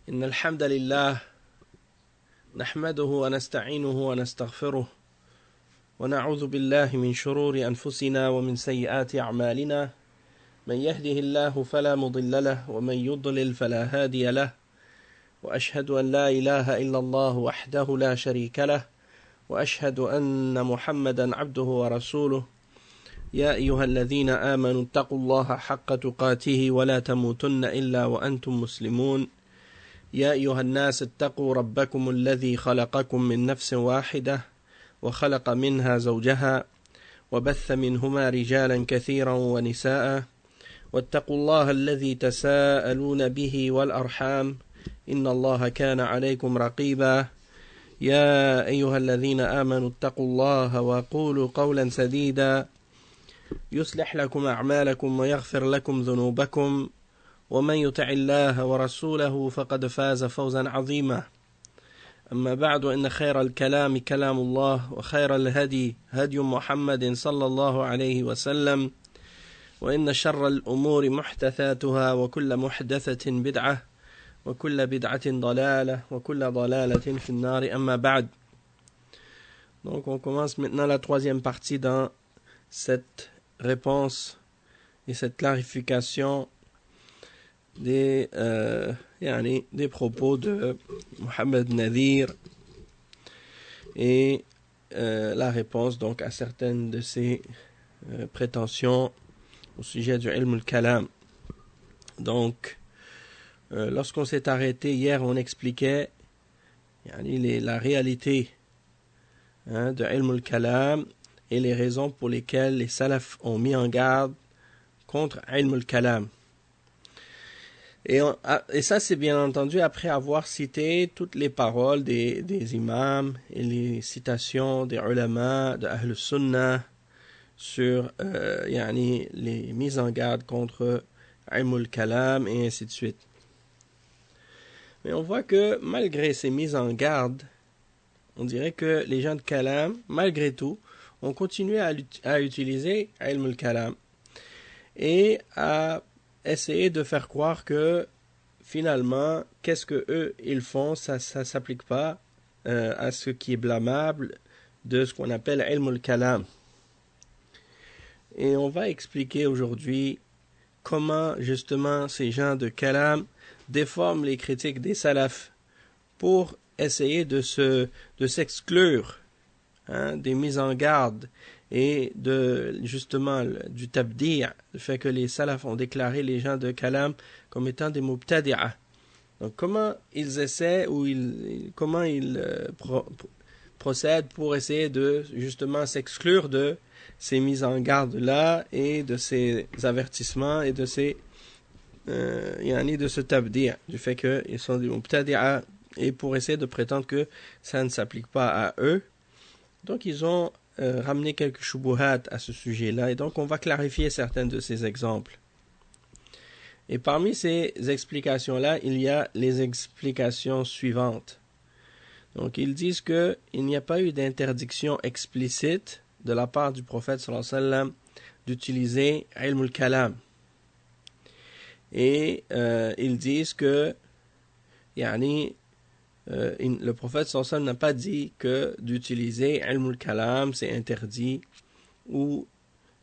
إن الحمد لله نحمده ونستعينه ونستغفره ونعوذ بالله من شرور أنفسنا ومن سيئات أعمالنا من يهده الله فلا مضل له ومن يضلل فلا هادي له وأشهد أن لا إله إلا الله وحده لا شريك له وأشهد أن محمدا عبده ورسوله يا أيها الذين آمنوا اتقوا الله حق تقاته ولا تموتن إلا وأنتم مسلمون يا أيها الناس اتقوا ربكم الذي خلقكم من نفس واحدة وخلق منها زوجها وبث منهما رجالا كثيرا ونساء واتقوا الله الذي تساءلون به والأرحام إن الله كان عليكم رقيبا يا أيها الذين آمنوا اتقوا الله وقولوا قولا سديدا يصلح لكم أعمالكم ويغفر لكم ذنوبكم ومن يطع الله ورسوله فقد فاز فوزا عظيما أما بعد إن خير الكلام كلام الله وخير الهدي هدي محمد صلى الله عليه وسلم وإن شر الأمور محدثاتها وكل محدثة بدعة وكل بدعة ضلالة وكل ضلالة في النار أما بعد. Donc on commence maintenant la troisième partie dans cette réponse et cette clarification des propos de Mohamed Nadir et la réponse donc à certaines de ses prétentions au sujet du ilm al-kalam. Donc lorsqu'on s'est arrêté hier, on expliquait la réalité de ilm al-kalam et les raisons pour lesquelles les salafs ont mis en garde contre ilm al-kalam. Et ça, c'est bien entendu après avoir cité toutes les paroles des imams et les citations des ulama de Ahl Sunnah sur les mises en garde contre ilm al-kalam et ainsi de suite. Mais on voit que malgré ces mises en garde, on dirait que les gens de kalam, malgré tout, ont continué à utiliser ilm al-kalam et à essayer de faire croire que finalement, qu'est-ce que eux ils font, ça s'applique pas à ce qui est blâmable de ce qu'on appelle ilm al-kalam. Et on va expliquer aujourd'hui comment justement ces gens de kalam déforment les critiques des salafs pour essayer de s'exclure des mises en garde et justement du tabdi', le fait que les salafs ont déclaré les gens de kalam comme étant des mubtadi'a. Donc comment ils essaient ou comment ils procèdent pour essayer de justement s'exclure de ces mises en garde là et de ces avertissements et de ces de ce tabdi', du fait qu'ils sont des mubtadi'a, et pour essayer de prétendre que ça ne s'applique pas à eux. Donc ils ont ramené quelques shubuhat à ce sujet-là, et donc on va clarifier certains de ces exemples. Et parmi ces explications-là, il y a les explications suivantes. Donc ils disent qu'il n'y a pas eu d'interdiction explicite de la part du prophète sallallahu alayhi wa sallam d'utiliser ilm al-kalam. Et ils disent que le prophète sallallahu alayhi wa sallam n'a pas dit que d'utiliser ilm al-kalam c'est interdit, ou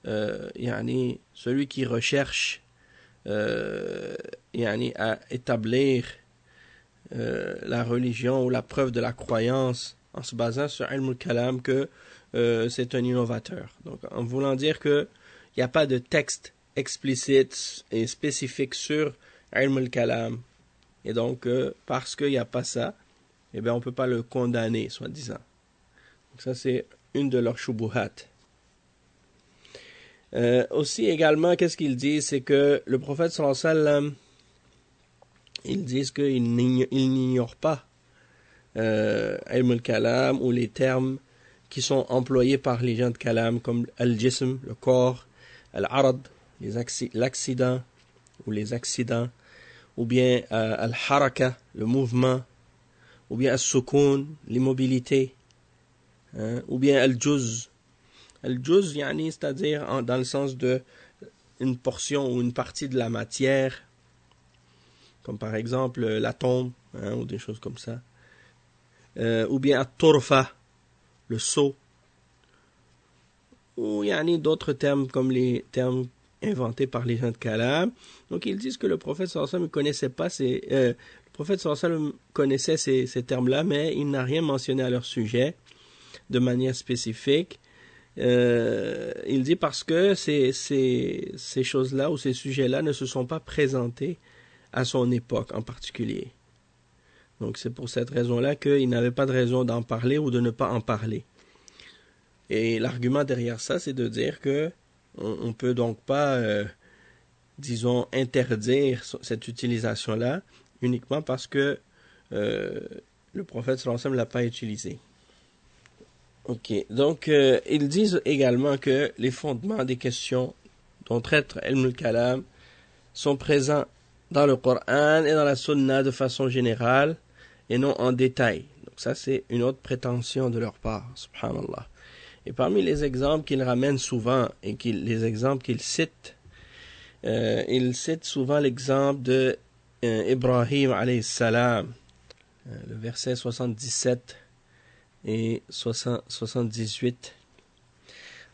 celui qui recherche à établir la religion ou la preuve de la croyance en se basant sur ilm al-kalam que c'est un innovateur. Donc en voulant dire que il n'y a pas de texte explicite et spécifique sur ilm al-kalam, et donc parce qu'il n'y a pas ça, on ne peut pas le condamner, soi-disant. Donc ça, c'est une de leurs shubuhat. Aussi, également, qu'est-ce qu'ils disent? C'est que le prophète, sallallahu alayhi wa sallam, ils disent qu'il n'ignore pas ilm al-kalam ou les termes qui sont employés par les gens de kalam, comme al-jism, le corps, al-arad, l'accident ou les accidents, ou bien al-haraka, le mouvement, ou bien al-sukun, l'immobilité, ou bien al-juz. Al-juz, c'est-à-dire dans le sens de une portion ou une partie de la matière, comme par exemple l'atome, hein, ou des choses comme ça. Ou bien at-turfa, le seau. Ou il y a d'autres termes comme les termes inventés par les gens de Kalam. Donc ils disent que le prophète sallallahu alayhi wa sallam ne connaissait pas le prophète sallallahu alayhi wa sallam connaissait ces termes-là, mais il n'a rien mentionné à leur sujet de manière spécifique. Il dit parce que ces choses-là ou ces sujets-là ne se sont pas présentés à son époque en particulier. Donc c'est pour cette raison-là qu'il n'avait pas de raison d'en parler ou de ne pas en parler. Et l'argument derrière ça, c'est de dire que on peut donc pas, disons, interdire cette utilisation-là uniquement parce que le prophète sallallahu alayhi wa sallam ne l'a pas utilisé. Ok, donc ils disent également que les fondements des questions dont traite Ilm al-Kalam sont présents dans le Coran et dans la Sunna de façon générale et non en détail. Donc ça c'est une autre prétention de leur part, subhanallah. Et parmi les exemples qu'ils ramènent souvent et les exemples qu'ils citent souvent l'exemple de Ibrahim alayhi salam, le verset 77 et 78.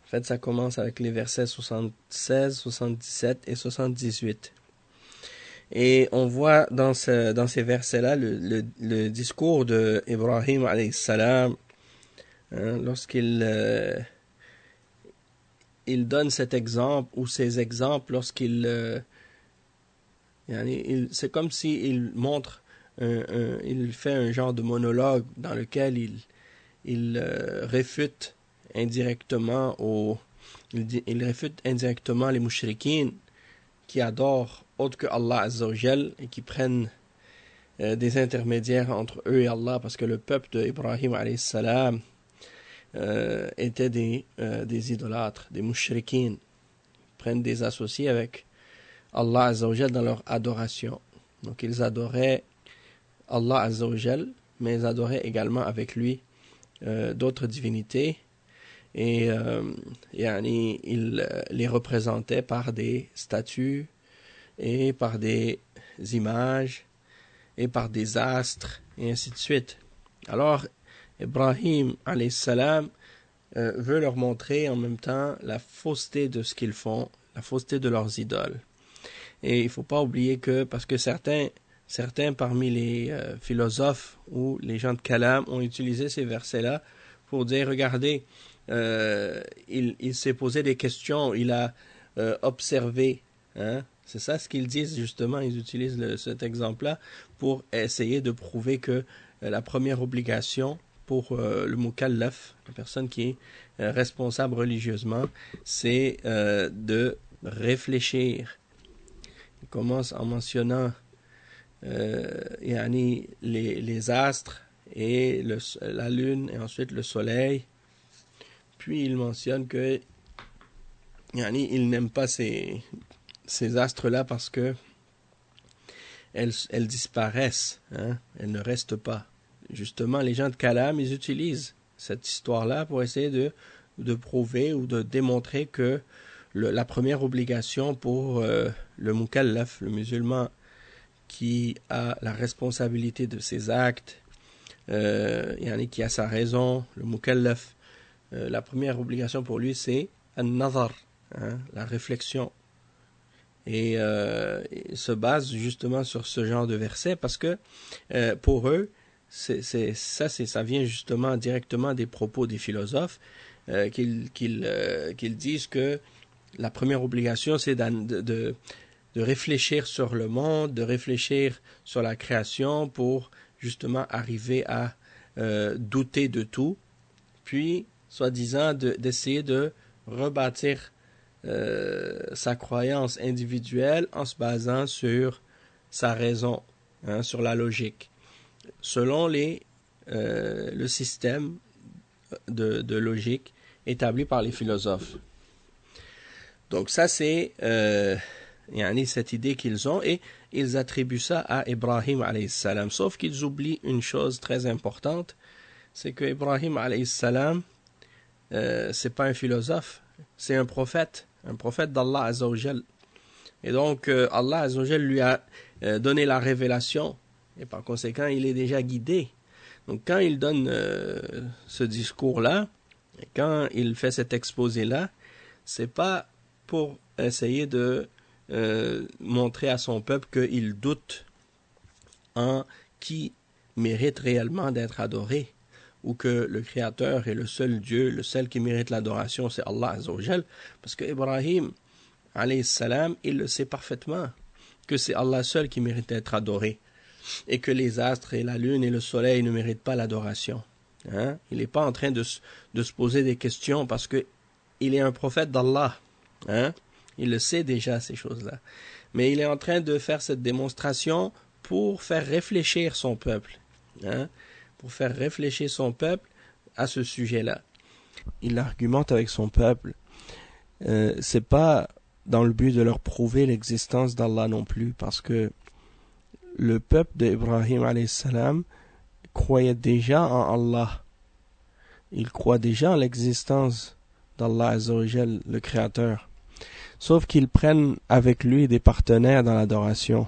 En fait, ça commence avec les versets 76, 77 et 78. Et on voit dans ces versets-là le discours de Ibrahim alayhi salam, hein, lorsqu'il il donne cet exemple ou ces exemples lorsqu'il c'est comme s'il montre il fait un genre de monologue dans lequel il réfute indirectement il réfute indirectement les mouchriquines qui adorent autre que Allah Azza wa Jal et qui prennent des intermédiaires entre eux et Allah, parce que le peuple d'Ibrahim alayhi salam étaient des idolâtres, des mouchriquines, prennent des associés avec Allah Azza wa Jal dans leur adoration. Donc ils adoraient Allah Azza wa Jal, mais ils adoraient également avec lui d'autres divinités, et ils les représentaient par des statues et par des images et par des astres et ainsi de suite. Alors Ibrahim alayhi salam veut leur montrer en même temps la fausseté de ce qu'ils font, la fausseté de leurs idoles. Et il ne faut pas oublier que, parce que certains parmi les philosophes ou les gens de Kalam ont utilisé ces versets-là pour dire, regardez, il s'est posé des questions, il a observé, hein? C'est ça ce qu'ils disent justement, ils utilisent cet exemple-là pour essayer de prouver que la première obligation pour le mukallaf, la personne qui est responsable religieusement, c'est de réfléchir. Il commence en mentionnant les astres et la lune et ensuite le soleil. Puis il mentionne que il n'aime pas ces astres-là parce que elles disparaissent, hein? Elles ne restent pas. Justement, les gens de Kalam, ils utilisent cette histoire-là pour essayer de prouver ou de démontrer que la première obligation pour le mukallaf, le musulman qui a la responsabilité de ses actes, qui a sa raison, le mukallaf, la première obligation pour lui c'est an-nazar, hein, la réflexion. Et il se base justement sur ce genre de verset parce que pour eux, ça vient justement directement des propos des philosophes qu'ils disent que la première obligation c'est de réfléchir sur le monde, de réfléchir sur la création pour justement arriver à douter de tout, puis soi-disant d'essayer de rebâtir sa croyance individuelle en se basant sur sa raison, hein, sur la logique, selon le système de logique établi par les philosophes. Donc ça c'est cette idée qu'ils ont, et ils attribuent ça à Ibrahim alayhi salam. Sauf qu'ils oublient une chose très importante, c'est que Ibrahim alayhi salam c'est pas un philosophe, c'est un prophète d'Allah Azza wa Jal. Et donc Allah Azza wa Jal lui a donné la révélation Et par conséquent, il est déjà guidé. Donc quand il donne ce discours-là, et quand il fait cet exposé-là, c'est pas pour essayer de montrer à son peuple qu'il doute en qui mérite réellement d'être adoré, ou que le Créateur est le seul Dieu, le seul qui mérite l'adoration, c'est Allah Azza wa Jal, parce que Ibrahim, alayhi salam, il le sait parfaitement, que c'est Allah seul qui mérite d'être adoré, et que les astres et la lune et le soleil ne méritent pas l'adoration. Hein? Il n'est pas en train de se poser des questions, parce que il est un prophète d'Allah. Hein? Il le sait déjà, ces choses-là. Mais il est en train de faire cette démonstration pour faire réfléchir son peuple. Hein? Pour faire réfléchir son peuple à ce sujet-là. Il argumente avec son peuple. C'est pas dans le but de leur prouver l'existence d'Allah non plus, parce que le peuple d'Ibrahim alayhi salam croyait déjà en Allah. Il croit déjà en l'existence d'Allah Azza wa Jal, le Créateur. Sauf qu'ils prennent avec lui des partenaires dans l'adoration.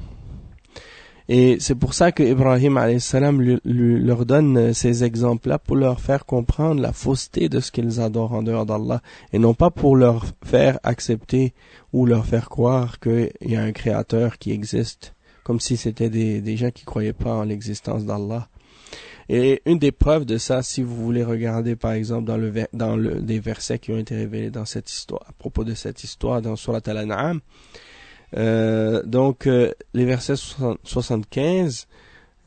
Et c'est pour ça que Ibrahim alayhi salam leur donne ces exemples-là pour leur faire comprendre la fausseté de ce qu'ils adorent en dehors d'Allah, et non pas pour leur faire accepter ou leur faire croire qu'il y a un créateur qui existe, comme si c'était des gens qui croyaient pas en l'existence d'Allah. Et une des preuves de ça, si vous voulez regarder par exemple des versets qui ont été révélés dans cette histoire, à propos de cette histoire dans Surat Al-An'am, les versets 75,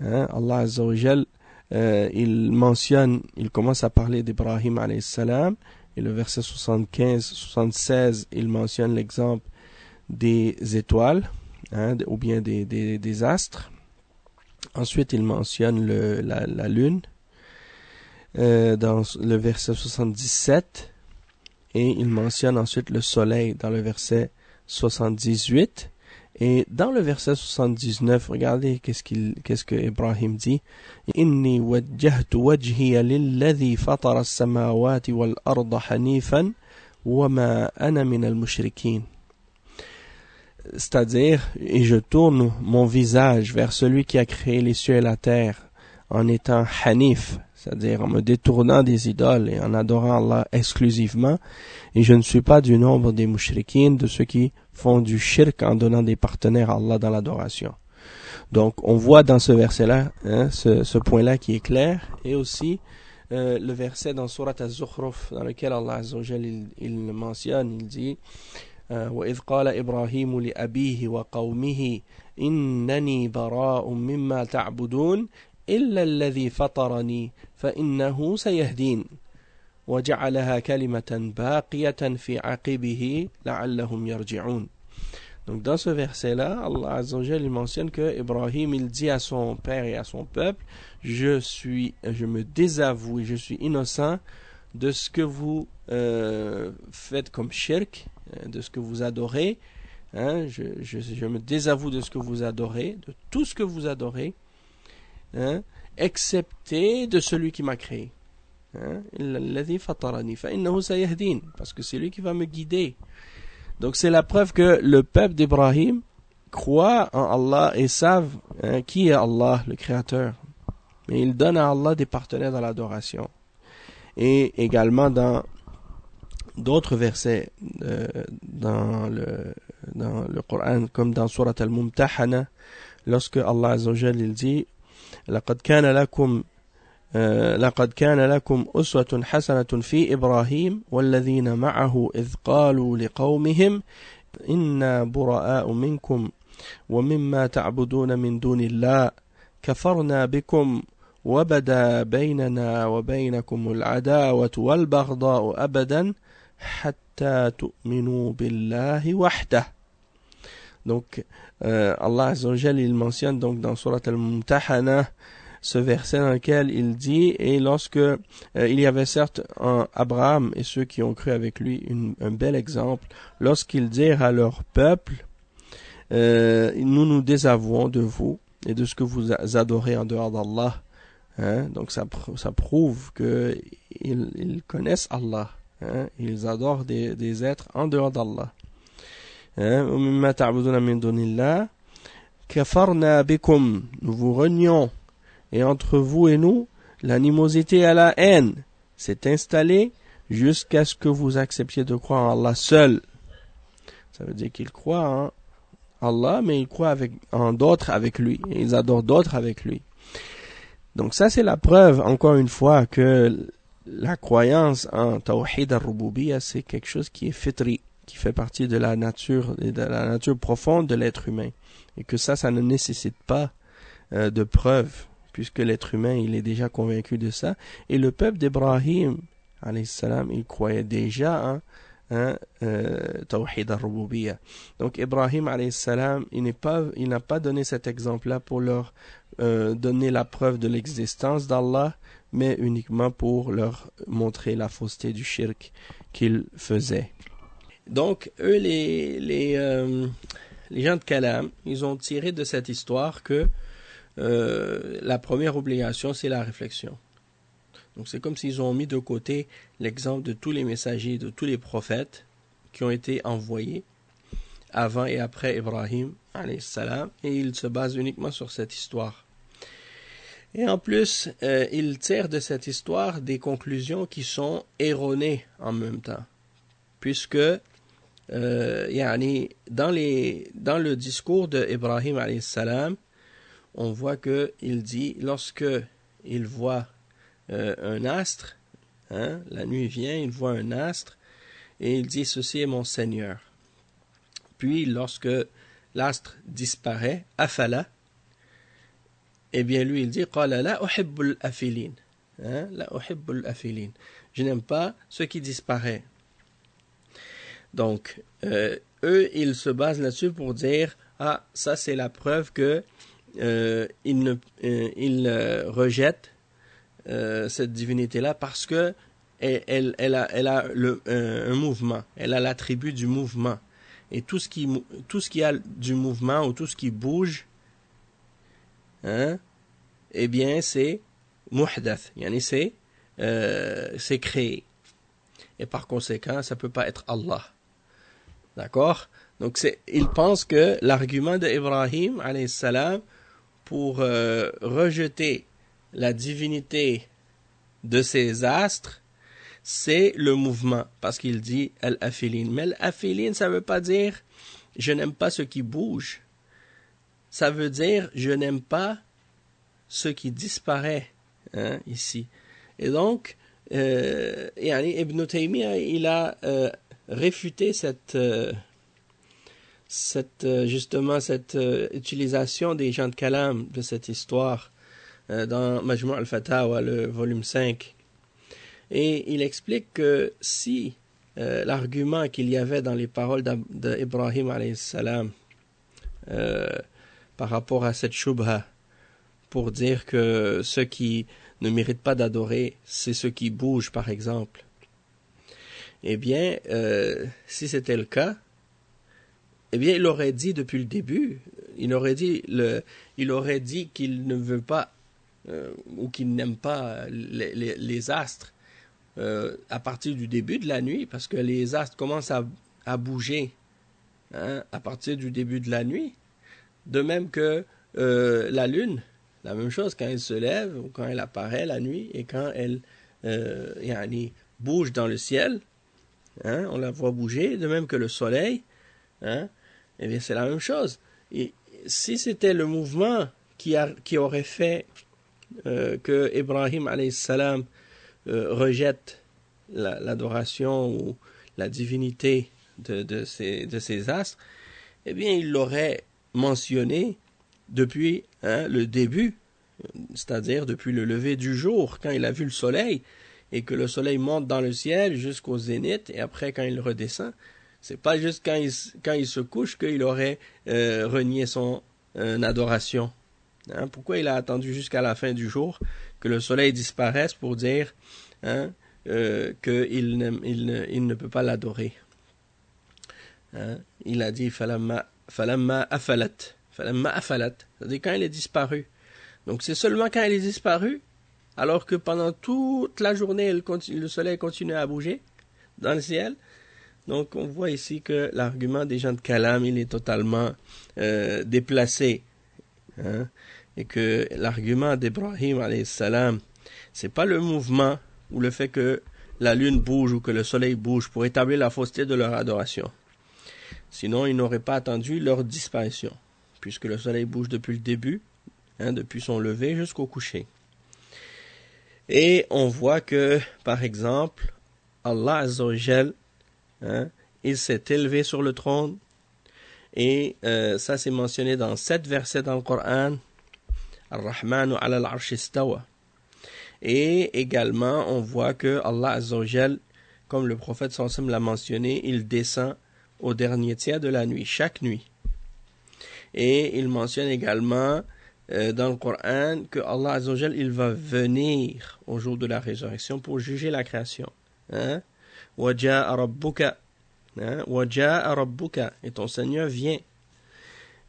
hein, Allah Azza wa Jal, il commence à parler d'Ibrahim alayhi salam, et le verset 75-76, il mentionne l'exemple des étoiles, hein, ou bien des astres. Ensuite, il mentionne la lune dans le verset 77, et il mentionne ensuite le soleil dans le verset 78, et dans le verset 79, regardez qu'est-ce que Ibrahim dit. Inni wajjahtu wajhiya lilladhi fatara as-samawati wal arda hanifan wa ma ana min al-mushrikin. C'est-à-dire, et je tourne mon visage vers celui qui a créé les cieux et la terre en étant hanif, c'est-à-dire en me détournant des idoles et en adorant Allah exclusivement, et je ne suis pas du nombre des mushrikines, de ceux qui font du shirk en donnant des partenaires à Allah dans l'adoration. Donc on voit dans ce verset-là, hein, ce point-là qui est clair, et aussi le verset dans Surat Az-Zukhruf dans lequel Allah Azza wa Jal il mentionne, il dit وإذ قال إبراهيم لأبيه وقومه إنني براء مما تعبدون إلا الذي فطرني فإنه سيهدين وجعلها كلمة باقية في عقبه لعلهم يرجعون. Donc dans ce verset-là, Allah Azza wa Jal mentionne que Ibrahim il dit à son père et à son peuple, je me désavoue, je suis innocent de ce que vous faites comme shirk, de ce que vous adorez, hein, je me désavoue de ce que vous adorez, de tout ce que vous adorez, hein, excepté de celui qui m'a créé. Hein, parce que c'est lui qui va me guider. Donc c'est la preuve que le peuple d'Ibrahim croit en Allah et savent, hein, qui est Allah, le Créateur. Mais ils donnent à Allah des partenaires dans l'adoration. Et également dans d'autres versets dans le Coran, comme dans Surat Al-Mumtahana, lorsque Allah Azza wa Jal il dit لقد كان لكم أسوة حسنة في إبراهيم والذين معه إذ قالوا لقومهم إنا براء منكم ومما تعبدون من دون الله كفرنا بكم وبدا بيننا وبينكم العداوة والبغضاء أبدا حتى تؤمنوا بالله وحده. Donc Allah Azza wa Jal il mentionne donc dans Surat Al-Mumtahana ce verset dans lequel il dit, et lorsque il y avait certes Abraham et ceux qui ont cru avec lui un bel exemple, lorsqu'ils dirent à leur peuple, nous nous désavouons de vous et de ce que vous adorez en dehors d'Allah. Hein? Donc ça prouve que ils connaissent Allah. Hein? Ils adorent des êtres en dehors d'Allah. Hein? kafarna bikum, nous vous renions, et entre vous et nous, l'animosité et la haine s'est installée jusqu'à ce que vous acceptiez de croire en Allah seul. Ça veut dire qu'ils croient en Allah, mais ils croient en d'autres avec lui, et ils adorent d'autres avec lui. Donc ça, c'est la preuve, encore une fois, que la croyance en Tawhid al-Rububiyya, c'est quelque chose qui est fitri, qui fait partie de la nature profonde de l'être humain. Et que ça ne nécessite pas de preuves, puisque l'être humain, il est déjà convaincu de ça. Et le peuple d'Ibrahim, alayhi salam, il croyait déjà en Tawhid al-Rububiyya. Donc Ibrahim, alayhi salam, il n'a pas donné cet exemple-là pour leur donner la preuve de l'existence d'Allah, mais uniquement pour leur montrer la fausseté du shirk qu'ils faisaient. Donc, eux, les gens de Kalam, ils ont tiré de cette histoire que la première obligation, c'est la réflexion. Donc, c'est comme s'ils ont mis de côté l'exemple de tous les messagers, de tous les prophètes qui ont été envoyés avant et après Ibrahim, alayhi salam, et ils se basent uniquement sur cette histoire. Et en plus, ils tirent de cette histoire des conclusions qui sont erronées en même temps, puisque dans le discours de Ibrahim alayhi salam, on voit que il dit, lorsque il voit un astre, la nuit vient, il voit un astre, et il dit, ceci est mon Seigneur. Puis, lorsque l'astre disparaît, afala, eh bien, lui, il dit, qala la uhibbul afilin. La uhibbul afilin. Je n'aime pas ce qui disparaît. Donc, eux, ils se basent là-dessus pour dire, ça c'est la preuve que ils rejettent cette divinité-là parce que elle a un mouvement, elle a l'attribut du mouvement. Et tout ce qui a du mouvement ou tout ce qui bouge, eh bien c'est muhdath, c'est créé. Et par conséquent, ça peut pas être Allah. D'accord? Donc ils pensent que l'argument de Ibrahim alayhi salam pour rejeter la divinité de ces astres, c'est le mouvement, parce qu'il dit al-afilin. Mais al-afilin, ça veut pas dire je n'aime pas ce qui bouge. Ça veut dire je n'aime pas ce qui disparaît ici. Et donc, Ibn Taymiyyah, il a réfuté cette utilisation des gens de Kalam de cette histoire dans Majmu' al-Fatawa, le volume 5. Et il explique que si l'argument qu'il y avait dans les paroles d'Ibrahim alayhi salam par rapport à cette shubha, pour dire que ceux qui ne méritent pas d'adorer, c'est ceux qui bougent, par exemple. Eh bien, si c'était le cas, eh bien, il aurait dit depuis le début, il aurait dit qu'il ne veut pas ou qu'il n'aime pas les astres à partir du début de la nuit, parce que les astres commencent à bouger à partir du début de la nuit. De même que la lune, la même chose quand elle se lève ou quand elle apparaît la nuit et quand elle bouge dans le ciel, on la voit bouger, de même que le soleil, eh bien c'est la même chose. Et si c'était le mouvement qui aurait fait que Ibrahim alayhi salam rejette l'adoration ou la divinité de ces astres, eh bien il l'aurait mentionné depuis le début, c'est-à-dire depuis le lever du jour, quand il a vu le soleil, et que le soleil monte dans le ciel jusqu'au zénith, et après quand il redescend. C'est pas juste quand il se couche qu'il aurait renié son adoration. Pourquoi il a attendu jusqu'à la fin du jour que le soleil disparaisse pour dire qu'il ne peut pas l'adorer. Il a dit falamma afalat, c'est-à-dire quand il est disparu. Donc c'est seulement quand il est disparu, alors que pendant toute la journée le soleil continue à bouger dans le ciel. Donc on voit ici que l'argument des gens de Kalam, il est totalement déplacé. Hein, et que l'argument d'Ibrahim alayhi salam, c'est pas le mouvement ou le fait que la lune bouge ou que le soleil bouge pour établir la fausseté de leur adoration. Sinon, ils n'auraient pas attendu leur disparition, puisque le soleil bouge depuis le début, hein, depuis son lever jusqu'au coucher. Et on voit que, par exemple, Allah Azza wa Jal, hein, il s'est élevé sur le trône, et ça c'est mentionné dans 7 versets dans le Coran. Ar-Rahmanu ala al-Arsh istawa. Et également, on voit que Allah Azza wa Jal, comme le prophète sallallahu alayhi wa sallam l'a mentionné, il descend au dernier tiers de la nuit, chaque nuit. Et il mentionne également dans le Coran que Allah Azza wa Jal, il va venir au jour de la résurrection pour juger la création. Hein? وَجَاءَ رَبُّكَ, hein? وَجَاءَ رَبُّكَ, et ton Seigneur vient.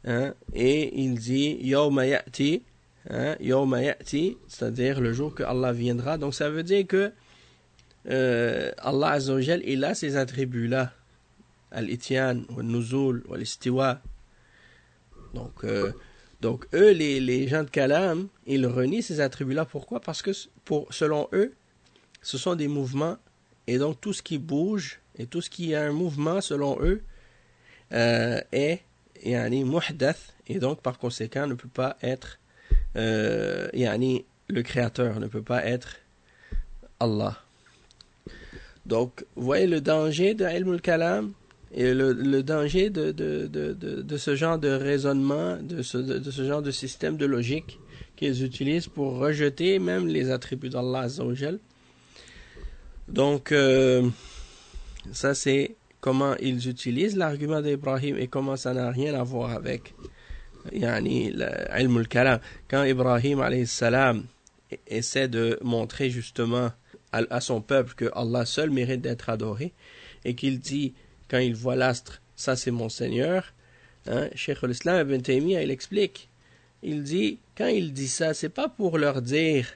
Hein? Et il dit يَوْمَ يَأْتِي, hein? يَوْمَ يَأْتِي, c'est-à-dire le jour que Allah viendra. Donc ça veut dire que Allah Azza wa Jal, il a ces attributs-là. Al-Ityan, Al-Nuzul, Al-Istiwa. Donc eux, les gens de Kalam, ils renient ces attributs-là. Pourquoi? Parce que selon eux, ce sont des mouvements, et donc tout ce qui bouge, et tout ce qui a un mouvement, selon eux, est muhdath, et donc par conséquent ne peut pas être le créateur, ne peut pas être Allah. Donc, vous voyez le danger de Ilm al-Kalam, et le danger de ce genre de raisonnement, de ce genre de système de logique qu'ils utilisent pour rejeter même les attributs d'Allah Azza wa Jal. Donc, ça c'est comment ils utilisent l'argument d'Ibrahim et comment ça n'a rien à voir avec Ilm al-Kalam. Quand Ibrahim alayhi salam essaie de montrer justement à son peuple que Allah seul mérite d'être adoré, et qu'il dit, quand il voit l'astre, ça c'est mon Seigneur, hein, Cheikh al-Islam Ibn Taymiyyah, il explique, il dit, quand il dit ça, c'est pas pour leur dire,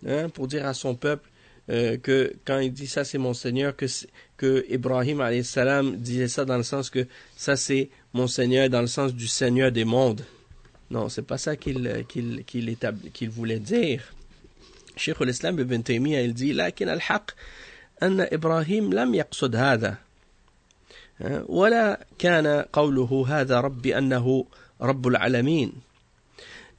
hein, pour dire à son peuple que quand il dit ça c'est mon Seigneur, que Ibrahim alayhi salam disait ça dans le sens que ça c'est mon Seigneur, dans le sens du Seigneur des mondes. Non, c'est pas ça qu'il voulait dire. Cheikh al-Islam Ibn Taymiyyah, il dit, لكن الحق أن إبراهيم لم يقصد هذا ولا كان قوله هذا ربي أنه رب العالمين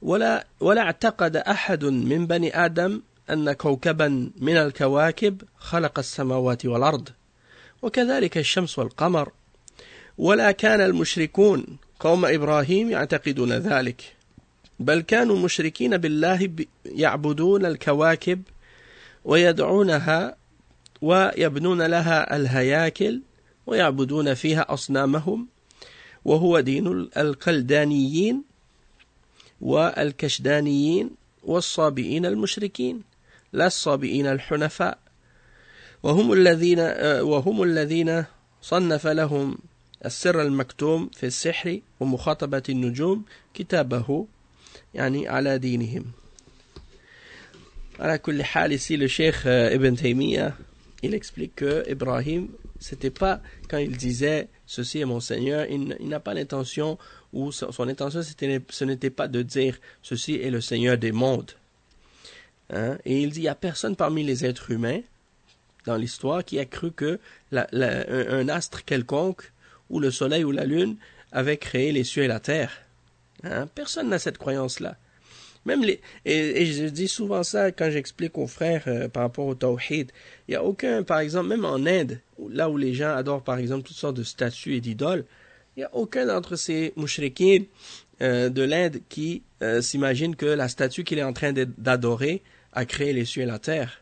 ولا اعتقد أحد من بني آدم أن كوكبا من الكواكب خلق السماوات والأرض وكذلك الشمس والقمر ولا كان المشركون قوم إبراهيم يعتقدون ذلك بل كانوا مشركين بالله يعبدون الكواكب ويدعونها ويبنون لها الهياكل ويعبدون فيها أصنامهم وهو دين القلدانيين والكشدانيين والصابئين المشركين لا الصابئين الحنفاء وهم الذين صنف لهم السر المكتوم في السحر ومخاطبة النجوم كتابه على دينهم. على كل حال, ici le Cheikh Ibn Taymiyyah, il explique que Ibrahim, c'était pas quand il disait ceci est mon Seigneur, il n'a pas l'intention, ou son intention ce n'était pas de dire ceci est le Seigneur des mondes. Hein? Et il dit il n'y a personne parmi les êtres humains dans l'histoire qui a cru que un astre quelconque ou le soleil ou la lune avait créé les cieux et la terre. Hein? Personne n'a cette croyance-là. Même et je dis souvent ça quand j'explique aux frères par rapport au tawhid. Il n'y a aucun, par exemple, même en Inde, là où les gens adorent par exemple toutes sortes de statues et d'idoles, il n'y a aucun d'entre ces mouchriquins de l'Inde qui s'imagine que la statue qu'il est en train d'adorer a créé les cieux et la terre.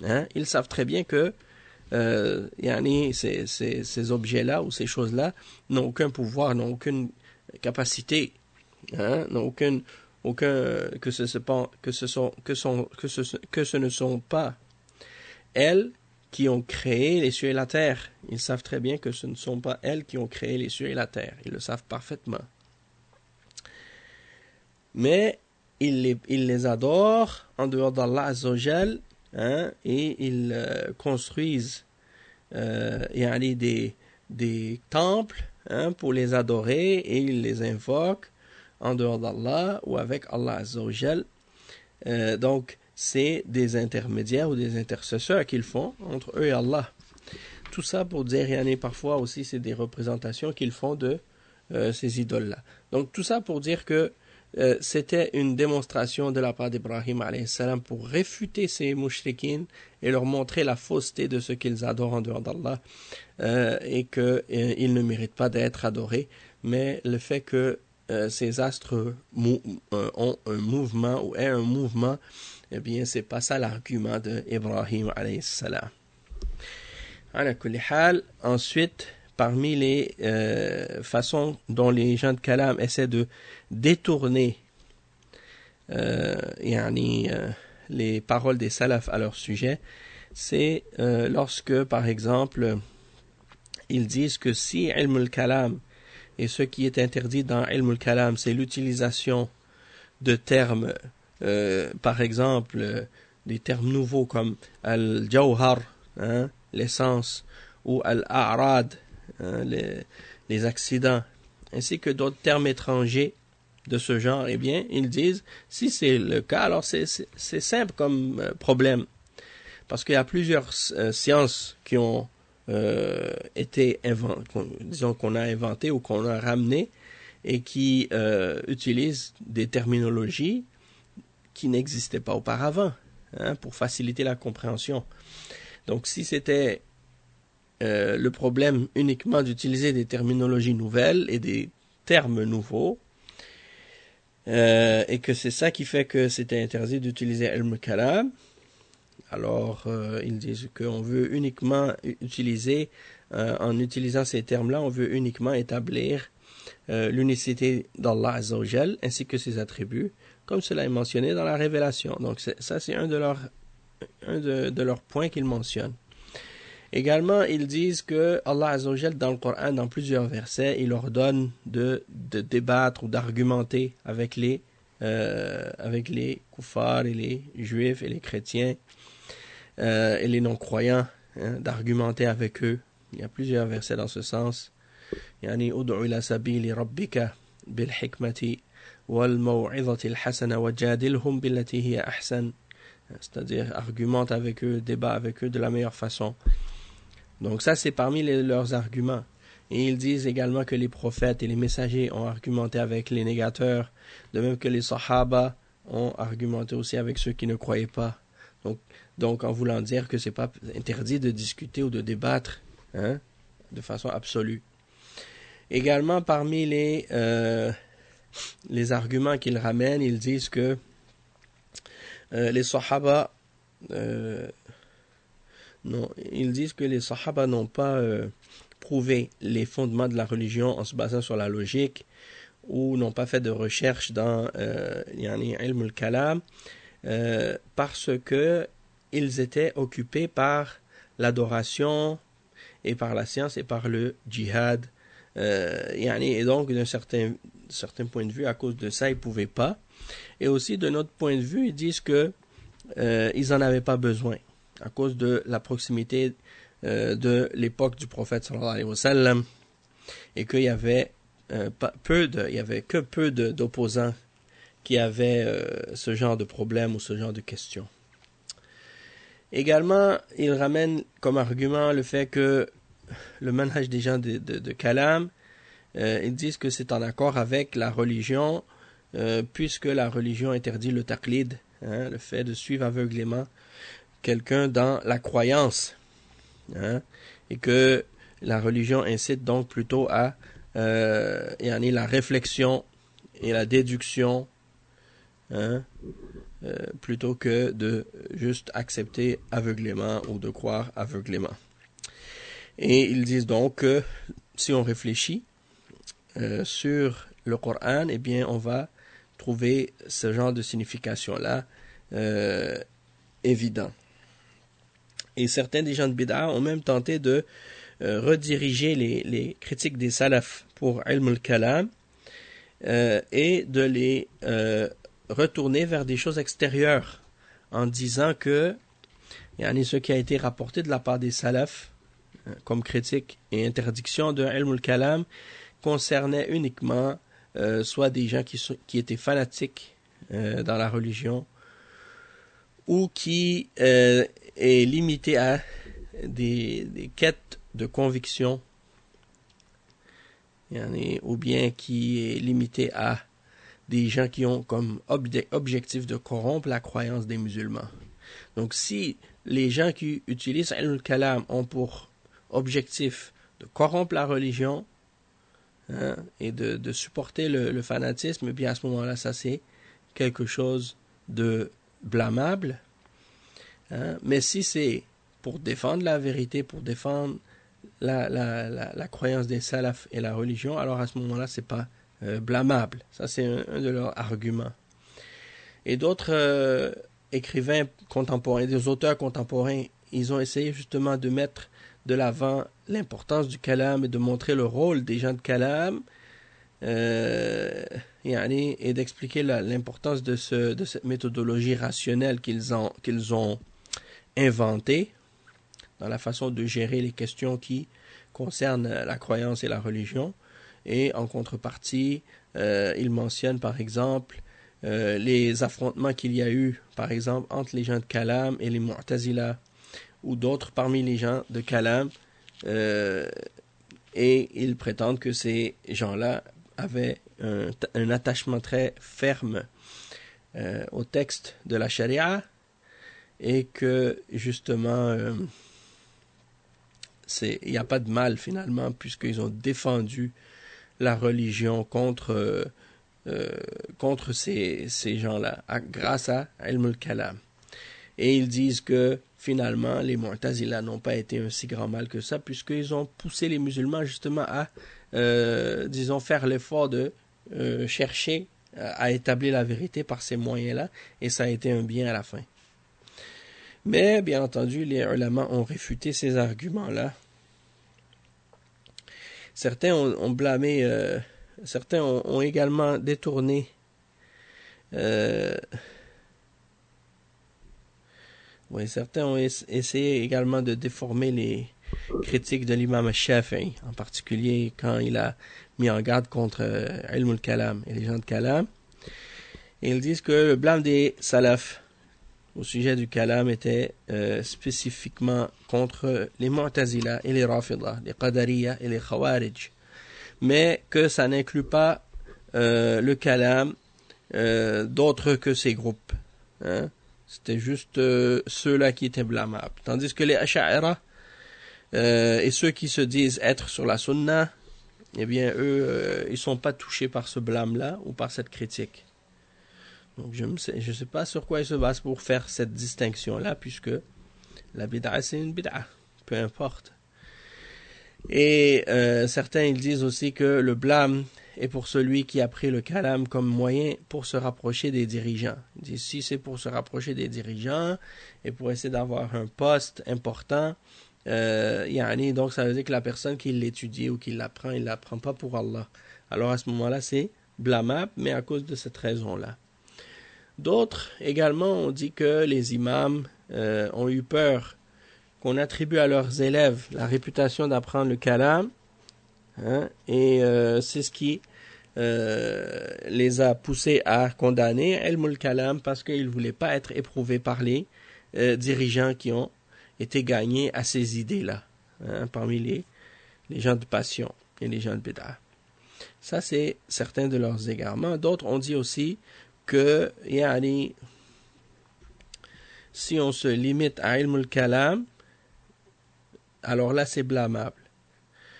Hein? Ils savent très bien que ces objets-là ou ces choses-là n'ont aucun pouvoir, n'ont aucune capacité, hein? N'ont que ce ne sont pas elles qui ont créé les cieux et la terre. Ils savent très bien que ce ne sont pas elles qui ont créé les cieux et la terre. Ils le savent parfaitement. Mais ils les adorent en dehors d'Allah Azza wa Jal, hein, et ils construisent des temples, hein, pour les adorer, et ils les invoquent en dehors d'Allah ou avec Allah Azza wa Jal. Donc, c'est des intermédiaires ou des intercesseurs qu'ils font entre eux et Allah. Tout ça pour dire, et parfois aussi, c'est des représentations qu'ils font de ces idoles-là. Donc, tout ça pour dire que c'était une démonstration de la part d'Ibrahim alayhi salam pour réfuter ces mouchriquines et leur montrer la fausseté de ce qu'ils adorent en dehors d'Allah et qu'ils ne méritent pas d'être adorés, mais le fait que ces astres ont un mouvement ou aient un mouvement, eh bien c'est pas ça l'argument d'Ibrahim alayhi salam. Ensuite, parmi les façons dont les gens de Kalam essaient de détourner les paroles des salafs à leur sujet, c'est lorsque, par exemple, ils disent que si ilm al-kalam, et ce qui est interdit dans ilm al-kalam, c'est l'utilisation de termes, par exemple, des termes nouveaux comme al-jawhar, l'essence, ou al-a'rad, les accidents, ainsi que d'autres termes étrangers de ce genre, eh bien, ils disent, si c'est le cas, alors c'est simple comme problème. Parce qu'il y a plusieurs sciences qui ont été inventées, disons qu'on a inventé ou qu'on a ramené, et qui utilisent des terminologies qui n'existaient pas auparavant, pour faciliter la compréhension. Donc, si c'était le problème uniquement d'utiliser des terminologies nouvelles et des termes nouveaux, et que c'est ça qui fait que c'était interdit d'utiliser ilm kalam, alors ils disent qu'on veut uniquement utiliser, en utilisant ces termes-là, on veut uniquement établir l'unicité d'Allah Azza wa Jal, ainsi que ses attributs, comme cela est mentionné dans la Révélation. Donc ça c'est un de leurs points qu'ils mentionnent. Également, ils disent que Allah Azza wa Jal, dans le Coran, dans plusieurs versets, il ordonne de débattre ou d'argumenter avec les kuffars et les juifs et les chrétiens et les non-croyants, d'argumenter avec eux. Il y a plusieurs versets dans ce sens. Yani ud'u ila sabili rabbika bil hikmati wal maw'izati al hasana wajadilhum billati hiya ahsan. C'est-à-dire argumente avec eux, débat avec eux de la meilleure façon. Donc ça, c'est parmi leurs arguments. Et ils disent également que les prophètes et les messagers ont argumenté avec les négateurs, de même que les sahaba ont argumenté aussi avec ceux qui ne croyaient pas. Donc en voulant dire que c'est pas interdit de discuter ou de débattre, de façon absolue. Également, parmi les arguments qu'ils ramènent, ils disent que les sahaba ils disent que les sahaba n'ont pas prouvé les fondements de la religion en se basant sur la logique, ou n'ont pas fait de recherche dans ilm al-kalam, parce que ils étaient occupés par l'adoration et par la science et par le djihad, et donc d'un certain point de vue, à cause de ça, ils ne pouvaient pas. Et aussi de notre point de vue, ils disent que ils n'en avaient pas besoin, à cause de la proximité de l'époque du prophète sallallahu alayhi wa sallam, et qu'il y avait que peu d'opposants qui avaient ce genre de problème ou ce genre de questions. Également, ils ramènent comme argument le fait que le manhaj des gens de Kalam, ils disent que c'est en accord avec la religion, puisque la religion interdit le taqlid, le fait de suivre aveuglément quelqu'un dans la croyance, et que la religion incite donc plutôt à la réflexion et la déduction, plutôt que de juste accepter aveuglément ou de croire aveuglément. Et ils disent donc que si on réfléchit sur le Coran, eh bien on va trouver ce genre de signification-là évident. Et certains des gens de Bid'a ont même tenté de rediriger les critiques des salafs pour ilm al-kalam et de les retourner vers des choses extérieures, en disant que ce qui a été rapporté de la part des salafs comme critique et interdiction de ilm al-kalam concernait uniquement soit des gens qui étaient fanatiques dans la religion, ou qui est limité à des quêtes de conviction, ou bien qui est limité à des gens qui ont comme objectif de corrompre la croyance des musulmans. Donc si les gens qui utilisent al-kalam ont pour objectif de corrompre la religion, et de supporter le fanatisme, et bien à ce moment-là, ça c'est quelque chose de blâmable. Mais si c'est pour défendre la vérité, pour défendre la croyance des salafs et la religion, alors à ce moment-là, c'est pas blâmable. Ça, c'est un de leurs arguments. Et d'autres écrivains contemporains, des auteurs contemporains, ils ont essayé justement de mettre de l'avant l'importance du kalam et de montrer le rôle des gens de kalam, et d'expliquer l'importance de cette méthodologie rationnelle qu'ils ont inventée dans la façon de gérer les questions qui concernent la croyance et la religion. Et en contrepartie, ils mentionnent par exemple les affrontements qu'il y a eu, par exemple, entre les gens de kalam et les mu'tazila, ou d'autres parmi les gens de kalam, et ils prétendent que ces gens-là avaient un attachement très ferme au texte de la charia, et que justement il n'y a pas de mal finalement, puisqu'ils ont défendu la religion contre ces gens-là grâce à Ilm al-Kalam. Et ils disent que finalement les Mu'tazila n'ont pas été un si grand mal que ça, puisqu'ils ont poussé les musulmans justement à disons faire l'effort de chercher à établir la vérité par ces moyens-là, et ça a été un bien à la fin. Mais bien entendu, les ulama ont réfuté ces arguments-là. Certains ont blâmé, certains ont également détourné certains ont essayé également de déformer les critiques de l'imam al-Shafi'i, en particulier quand il a mis en garde contre Ilm al-Kalam et les gens de Kalam. Et ils disent que le blâme des salafs au sujet du Kalam était spécifiquement contre les Mu'tazila et les Rafida, les Qadariya et les Khawarij, mais que ça n'inclut pas le Kalam d'autres que ces groupes. C'était juste ceux-là qui étaient blâmables. Tandis que les Ash'ara et ceux qui se disent être sur la Sunna, eh bien eux, ils sont pas touchés par ce blâme-là ou par cette critique. Donc je sais pas sur quoi ils se basent pour faire cette distinction-là, puisque la bid'a c'est une bid'a, peu importe. Et certains ils disent aussi que le blâme est pour celui qui a pris le kalam comme moyen pour se rapprocher des dirigeants. Ils disent si c'est pour se rapprocher des dirigeants et pour essayer d'avoir un poste important, donc ça veut dire que la personne qui l'étudie ou qui l'apprend, il l'apprend pas pour Allah. Alors à ce moment-là c'est blâmable, mais à cause de cette raison-là. D'autres également ont dit que les imams ont eu peur qu'on attribue à leurs élèves la réputation d'apprendre le kalam, et c'est ce qui les a poussés à condamner Ilm al-Kalam, parce qu'ils ne voulaient pas être éprouvés par les dirigeants qui ont été gagnés à ces idées-là, parmi les gens de passion et les gens de bid'a. Ça, c'est certains de leurs égarements. D'autres ont dit aussi que si on se limite à Ilm al-Kalam, alors là c'est blâmable.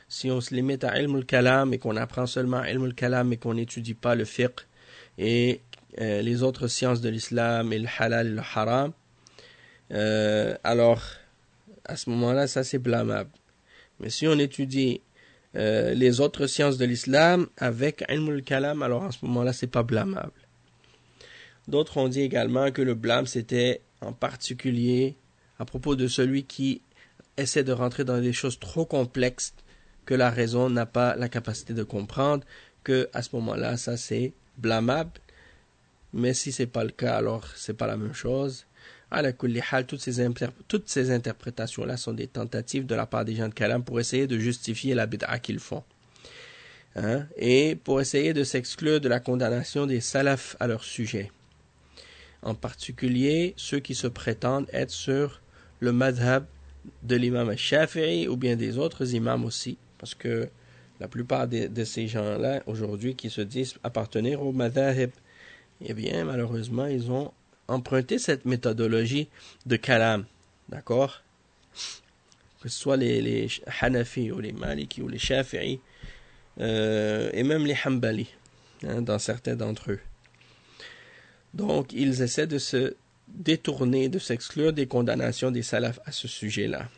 Si on se limite à Ilm al-Kalam et qu'on apprend seulement Ilm al-Kalam mais qu'on n'étudie pas le fiqh et les autres sciences de l'islam et le halal et le haram, alors à ce moment-là ça c'est blâmable. Mais si on étudie les autres sciences de l'islam avec Ilm al-Kalam, alors à ce moment-là c'est pas blâmable. D'autres ont dit également que le blâme c'était en particulier à propos de celui qui essaie de rentrer dans des choses trop complexes que la raison n'a pas la capacité de comprendre, que à ce moment-là ça c'est blâmable. Mais si c'est pas le cas, alors c'est pas la même chose. Ala kulli hal, toutes ces interprétations là sont des tentatives de la part des gens de Kalam pour essayer de justifier la bid'a qu'ils font. hein, et pour essayer de s'exclure de la condamnation des salafs à leur sujet. En particulier, ceux qui se prétendent être sur le madhab de l'imam al-Shafi'i ou bien des autres imams aussi, parce que la plupart de ces gens-là, aujourd'hui, qui se disent appartenir au madhab, eh bien, malheureusement, ils ont emprunté cette méthodologie de kalam, d'accord? Que ce soit les Hanafi ou les Maliki ou les Shafi'i, et même les Hanbali, hein, dans certains d'entre eux. Donc, ils essaient de se détourner, de s'exclure des condamnations des salafs à ce sujet-là.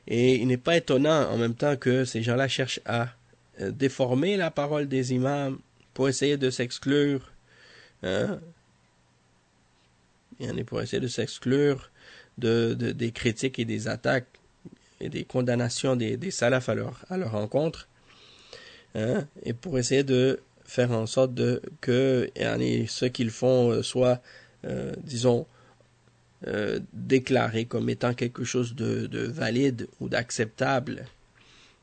Et il n'est pas étonnant en même temps que ces gens-là cherchent à déformer la parole des imams pour essayer de s'exclure, hein, pour essayer de s'exclure des critiques et des attaques et des condamnations des salafs à leur encontre, hein, et pour essayer de faire en sorte que ce qu'ils font soit, disons, déclaré comme étant quelque chose de valide ou d'acceptable.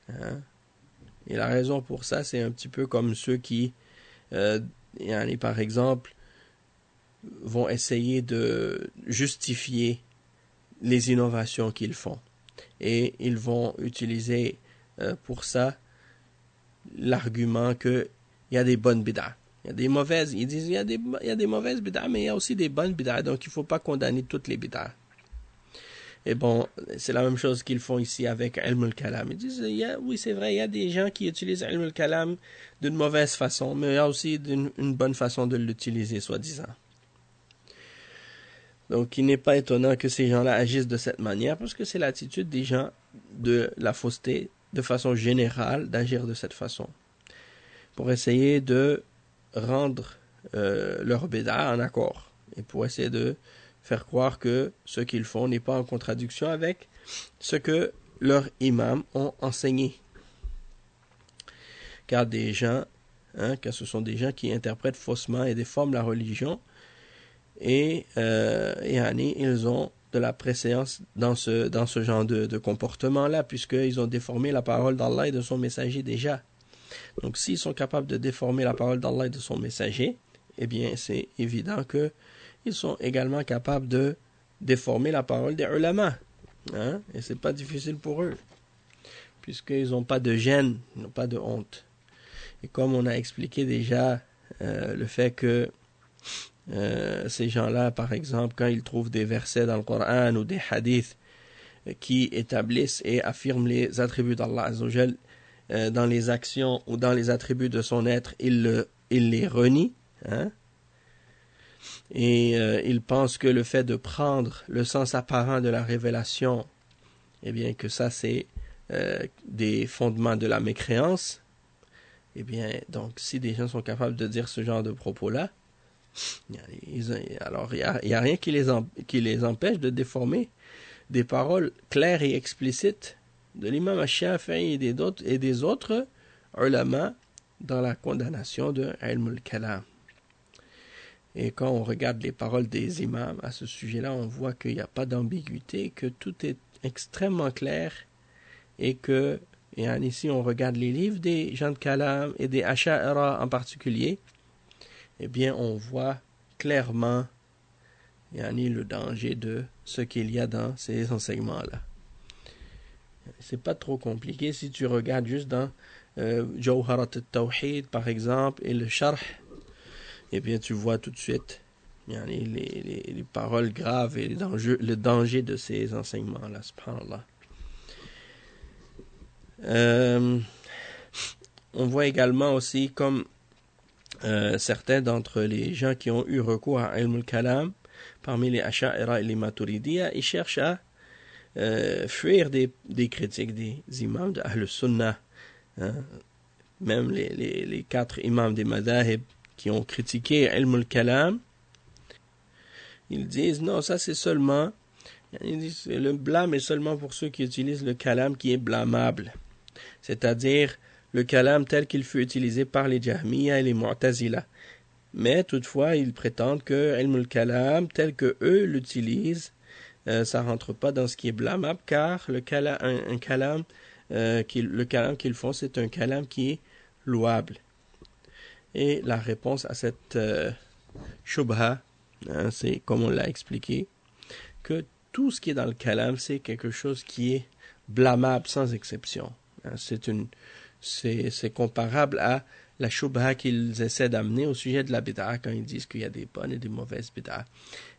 Hein. Et la raison pour ça, c'est un petit peu comme ceux qui, par exemple, vont essayer de justifier les innovations qu'ils font. Et ils vont utiliser pour ça l'argument qu'il y a des bonnes bid'ah. Il y a des mauvaises, ils disent il y a des mauvaises bid'ah, mais il y a aussi des bonnes bid'ah, donc il ne faut pas condamner toutes les bid'ah. Et bon, c'est la même chose qu'ils font ici avec Ilm al-Kalam. Ils disent, oui, c'est vrai, il y a des gens qui utilisent Ilm al-Kalam d'une mauvaise façon, mais il y a aussi une bonne façon de l'utiliser, soi-disant. Donc, il n'est pas étonnant que ces gens-là agissent de cette manière, parce que c'est l'attitude des gens de la fausseté, de façon générale, d'agir de cette façon, pour essayer de rendre leur bid'a en accord, et pour essayer de faire croire que ce qu'ils font n'est pas en contradiction avec ce que leurs imams ont enseigné. Car des gens, car ce sont des gens qui interprètent faussement et déforment la religion, et ils ont de la préséance dans ce genre de comportement-là, puisqu'ils ont déformé la parole d'Allah et de son messager déjà. Donc s'ils sont capables de déformer la parole d'Allah et de son messager, eh bien c'est évident que ils sont également capables de déformer la parole des ulama. Hein? Et c'est pas difficile pour eux, puisqu'ils n'ont pas de gêne, ils n'ont pas de honte. Et comme on a expliqué déjà le fait que ces gens-là, par exemple, quand ils trouvent des versets dans le Coran ou des hadiths qui établissent et affirment les attributs d'Allah Azza wa Jal dans les actions ou dans les attributs de son être, ils les renient, hein? Et ils pensent que le fait de prendre le sens apparent de la révélation, eh bien que ça c'est des fondements de la mécréance, eh bien donc si des gens sont capables de dire ce genre de propos-là, alors il n'y a rien qui les empêche de déformer des paroles claires et explicites de l'imam al-Shafi'i et des autres ulama dans la condamnation de Ilm al-Kalam. Et quand on regarde les paroles des imams à ce sujet-là, on voit qu'il n'y a pas d'ambiguïté, que tout est extrêmement clair, et que, ici on regarde les livres des gens de Kalam et des Asha'ira en particulier, eh bien on voit clairement le danger de ce qu'il y a dans ces enseignements-là. C'est pas trop compliqué si tu regardes juste dans Jawharat al-Tawhid par exemple et le Sharh, eh bien tu vois tout de suite les paroles graves et le danger de ces enseignements-là, subhanallah. On voit également aussi comme certains d'entre les gens qui ont eu recours à Ilm al-Kalam, parmi les Asha'ira et les Maturidiyya, ils cherchent à fuir des critiques des imams de Ahl Sunnah, hein. Même les 4 imams des Madahib qui ont critiqué Ilm al-Kalam, ils disent non, ça c'est seulement, ils disent, le blâme est seulement pour ceux qui utilisent le kalam qui est blâmable, c'est-à-dire le kalam tel qu'il fut utilisé par les Jahmiya et les Mu'tazila. Mais toutefois, ils prétendent que Ilm al-Kalam tel que eux l'utilisent, ça rentre pas dans ce qui est blâmable, car un kalam le kalam qu'ils font, c'est un kalam qui est louable. Et la réponse à cette shubha, c'est comme on l'a expliqué, que tout ce qui est dans le kalam, c'est quelque chose qui est blâmable sans exception. C'est comparable à la shubha qu'ils essaient d'amener au sujet de la bid'a quand ils disent qu'il y a des bonnes et des mauvaises bid'a.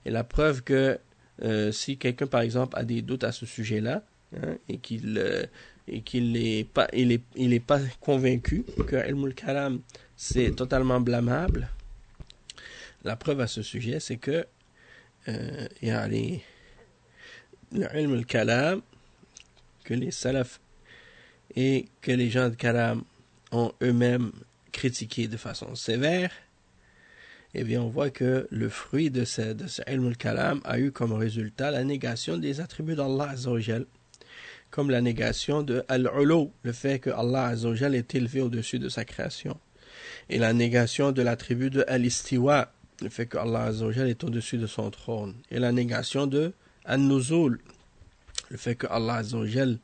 Et la preuve que si quelqu'un, par exemple, a des doutes à ce sujet-là, et qu'il n'est pas convaincu que ilmul kalam c'est totalement blâmable, la preuve à ce sujet, c'est que le ilmul kalam que les salafs et que les gens de kalam ont eux-mêmes critiqué de façon sévère, eh bien on voit que le fruit de ce ilmul kalam a eu comme résultat la négation des attributs d'Allah Azza wa Jal, comme la négation de al-ulu, le fait que Allah Azza wa Jal est élevé au-dessus de sa création, et la négation de l'attribut de al-istiwa, le fait que Allah Azza wa Jal est au-dessus de son trône, et la négation de al-nuzul, le fait que Allah Azza wa Jal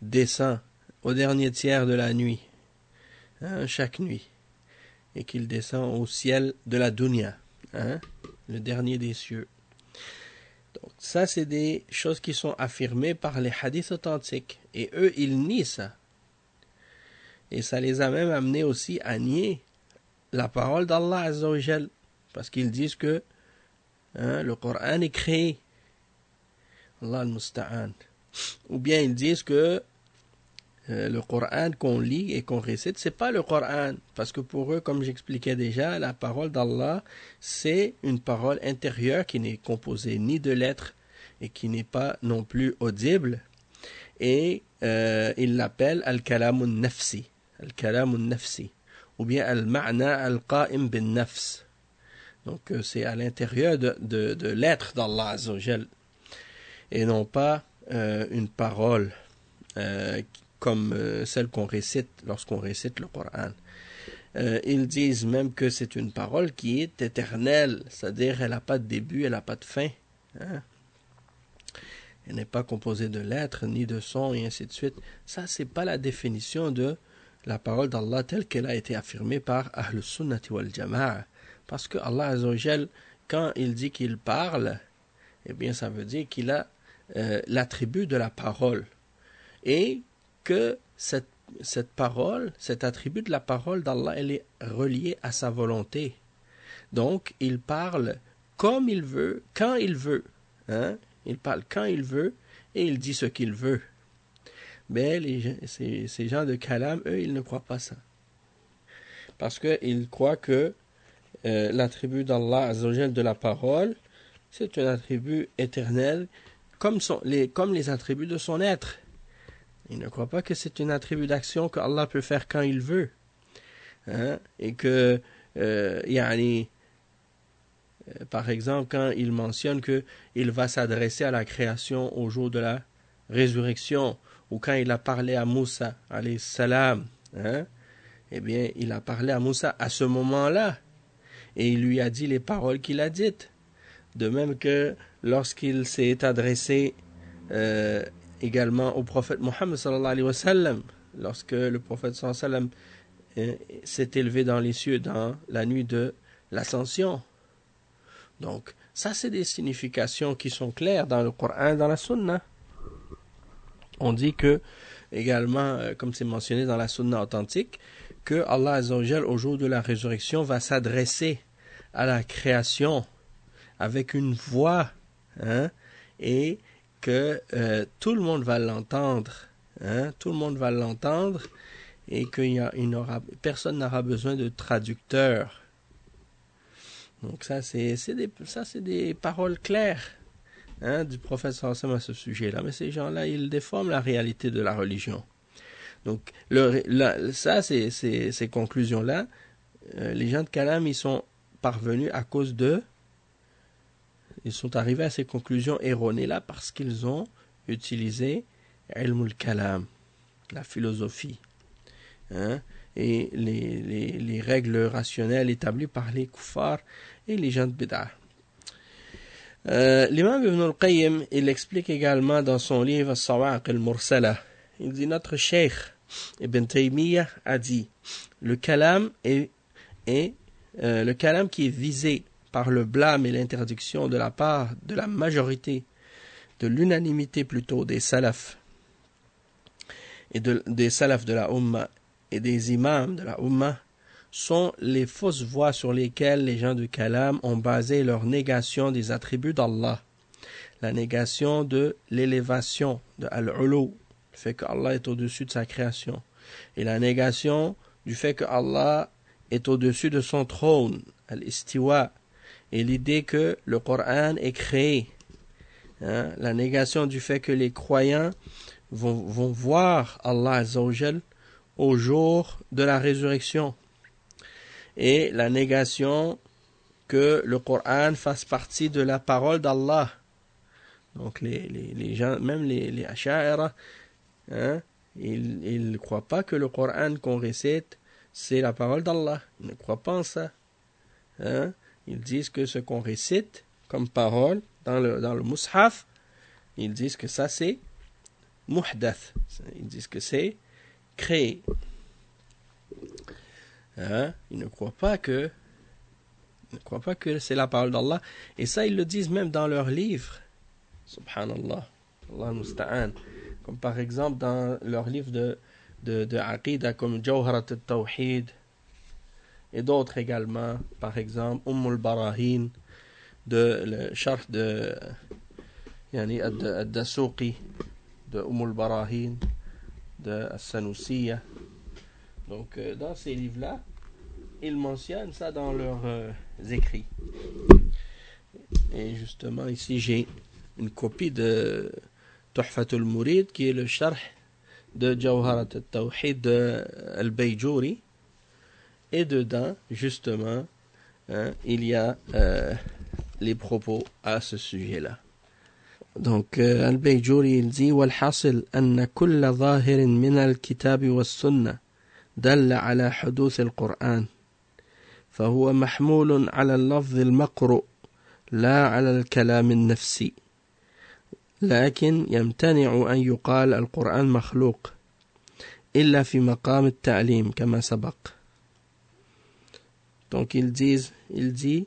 descend au dernier tiers de la nuit, chaque nuit, et qu'il descend au ciel de la dunya, le dernier des cieux. Donc ça, c'est des choses qui sont affirmées par les hadiths authentiques, et eux, ils nient ça. Et ça les a même amenés aussi à nier la parole d'Allah Azza wa Jal, parce qu'ils disent que le Coran est créé, Allah al-Musta'an. Ou bien ils disent que le Coran qu'on lit et qu'on récite, c'est pas le Coran, parce que pour eux, comme j'expliquais déjà, la parole d'Allah, c'est une parole intérieure qui n'est composée ni de lettres et qui n'est pas non plus audible, et ils l'appellent al-kalamun nafsi, ou bien al-ma'na al-qa'im bin nafs. Donc c'est à l'intérieur de l'être d'Allah Azza wa Jal, et non pas une parole comme celle qu'on récite lorsqu'on récite le Coran. Ils disent même que c'est une parole qui est éternelle, c'est-à-dire elle n'a pas de début, elle n'a pas de fin. Elle n'est pas composée de lettres, ni de sons, et ainsi de suite. Ça, c'est pas la définition de la parole d'Allah telle qu'elle a été affirmée par Ahlus Sunnati wal Jama'a. Parce que Allah Azza wa Jal, quand il dit qu'il parle, eh bien ça veut dire qu'il a l'attribut de la parole. Et que cette parole, cet attribut de la parole d'Allah, elle est reliée à sa volonté. Donc, il parle comme il veut, quand il veut. Il parle quand il veut et il dit ce qu'il veut. Mais ces gens de Kalam, eux, ils ne croient pas ça. Parce qu'ils croient que l'attribut d'Allah Azza wa Jal de la parole, c'est un attribut éternel, comme les attributs de son être. Ils ne croient pas que c'est un attribut d'action que Allah peut faire quand il veut. Et que, par exemple, quand il mentionne qu'il va s'adresser à la création au jour de la résurrection, ou quand il a parlé à Moussa, alayhi salam, eh bien, il a parlé à Moussa à ce moment-là, et il lui a dit les paroles qu'il a dites. De même que lorsqu'il s'est adressé également au prophète Mohammed sallallahu alayhi wa sallam, lorsque le prophète sallallahu alayhi wa sallam s'est élevé dans les cieux dans la nuit de l'ascension. Donc, ça c'est des significations qui sont claires dans le Coran, dans la Sunna. On dit que, également, comme c'est mentionné dans la Sunna authentique, que Allah Azza wa Jal, au jour de la résurrection, va s'adresser à la création avec une voix, et que tout le monde va l'entendre, tout le monde va l'entendre, et que personne n'aura besoin de traducteur. Donc ça c'est des paroles claires du prophète sallallahu alayhi wa sallam à ce sujet-là. Mais ces gens-là, ils déforment la réalité de la religion. Donc ces conclusions-là, les gens de Kalam, ils sont parvenus ils sont arrivés à ces conclusions erronées-là parce qu'ils ont utilisé ilmul kalam, la philosophie, et les règles rationnelles établies par les kuffars et les gens de bid'ah. L'imam Ibn al-Qayyim, il explique également dans son livre As-Sawaq al-Mursala, il dit notre cheikh Ibn Taymiyyah a dit le kalam le kalam qui est visé par le blâme et l'interdiction de la part de la majorité, de l'unanimité plutôt des salafs et des salafs de la Ummah et des imams de la Ummah sont les fausses voies sur lesquelles les gens du kalam ont basé leur négation des attributs d'Allah, la négation de l'élévation de al-ulu, le fait que Allah est au-dessus de sa création, et la négation du fait que Allah est au-dessus de son trône, al-istiwa, et l'idée que le Coran est créé, la négation du fait que les croyants vont voir Allah Azza wa Jal au jour de la résurrection, et la négation que le Coran fasse partie de la parole d'Allah. Donc les gens, même les Asha'ira, ils ne croient pas que le Coran qu'on récite, c'est la parole d'Allah. Ils ne croient pas en ça. Ils disent que ce qu'on récite comme parole dans le mushaf, ils disent que ça c'est muhdath. Ils disent que c'est créé. Ils ne croient pas que c'est la parole d'Allah. Et ça, ils le disent même dans leurs livres. Subhanallah. Allah musta'an. Comme par exemple dans leurs livres de Aqidah comme Jawharat al-Tawhid et d'autres également. Par exemple, al-Barahin, le Sharh de Ad-Dasuqi, de al-Barahin, de As-Sanusiya. Donc, dans ces livres-là, ils mentionnent ça dans leurs écrits. Et justement, ici, j'ai une copie de Tuhfatul Murid, qui est le Sharh de Jawharat al-Tawhid de Al-Bayjuri. Et dedans, justement, il y a les propos à ce sujet-là. Donc, Al-Bayjuri, il dit وَالْحَاصِلْ أَنَّ كُلَّ ظَاهِرٍ مِنَ الْكِتَابِ وَالسُّنَّةِ دل على حدوث القرآن فهو محمول على اللفظ المقروء لا على الكلام النفسي لكن يمتنع أن يقال القرآن مخلوق إلا في مقام التعليم كما سبق. Donc il dit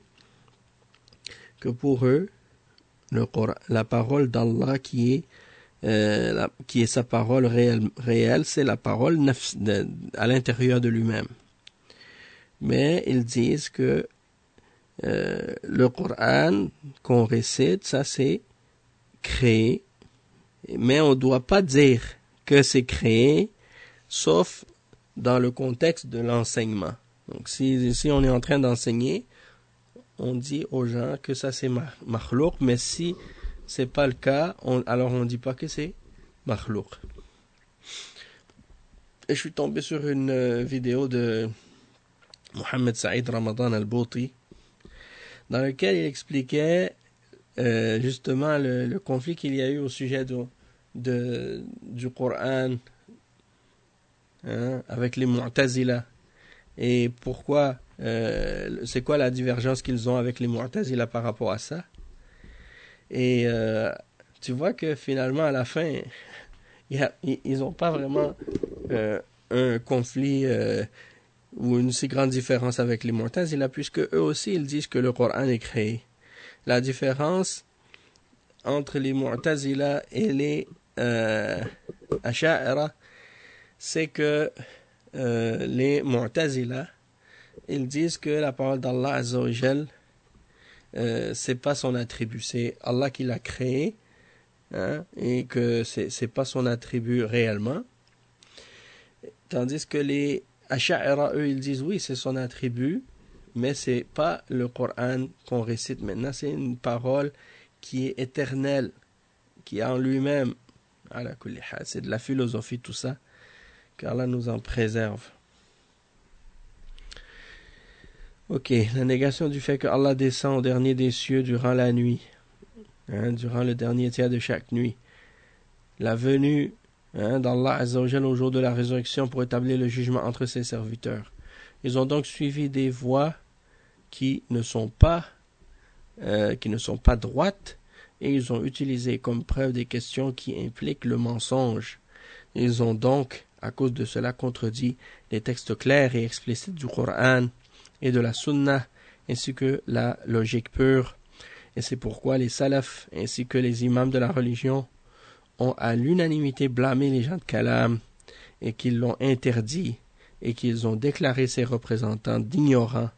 que pour eux la parole d'Allah qui est sa parole réelle, c'est la parole à l'intérieur de lui-même. Mais ils disent que le Coran qu'on récite, ça c'est créé, mais on ne doit pas dire que c'est créé, sauf dans le contexte de l'enseignement. Donc si on est en train d'enseigner, on dit aux gens que ça c'est makhlouq, mais si c'est pas le cas, alors on dit pas que c'est makhlouq. Et je suis tombé sur une vidéo de Mohamed Saïd Ramadan al-Bouti, dans lequel il expliquait justement le conflit qu'il y a eu au sujet du Coran avec les Mu'tazila, et pourquoi c'est quoi la divergence qu'ils ont avec les Mu'tazila par rapport à ça. Et tu vois que finalement à la fin ils n'ont pas vraiment un conflit ou une si grande différence avec les Mu'tazila, puisque eux aussi ils disent que le Coran est créé. La différence entre les Mu'tazila et les Asha'ira, c'est que les Mu'tazila, ils disent que la parole d'Allah Azza wa Jal, c'est pas son attribut, c'est Allah qui l'a créé, et que c'est pas son attribut réellement. Tandis que les Asha'ira, eux, ils disent oui, c'est son attribut, mais c'est pas le Coran qu'on récite maintenant, c'est une parole qui est éternelle, qui est en lui-même. C'est de la philosophie tout ça, qu'Allah nous en préserve. Ok, la négation du fait que Allah descend au dernier des cieux durant la nuit, durant le dernier tiers de chaque nuit. La venue d'Allah Azza wa Jal au jour de la résurrection pour établir le jugement entre ses serviteurs. Ils ont donc suivi des voies qui ne sont pas droites, et ils ont utilisé comme preuve des questions qui impliquent le mensonge, Ils ont donc, à cause de cela, contredit les textes clairs et explicites du Coran et de la Sunna, ainsi que la logique pure. Et c'est pourquoi les salafs, ainsi que les imams de la religion, ont à l'unanimité blâmé les gens de Kalam et qu'ils l'ont interdit et qu'ils ont déclaré ses représentants d'ignorants,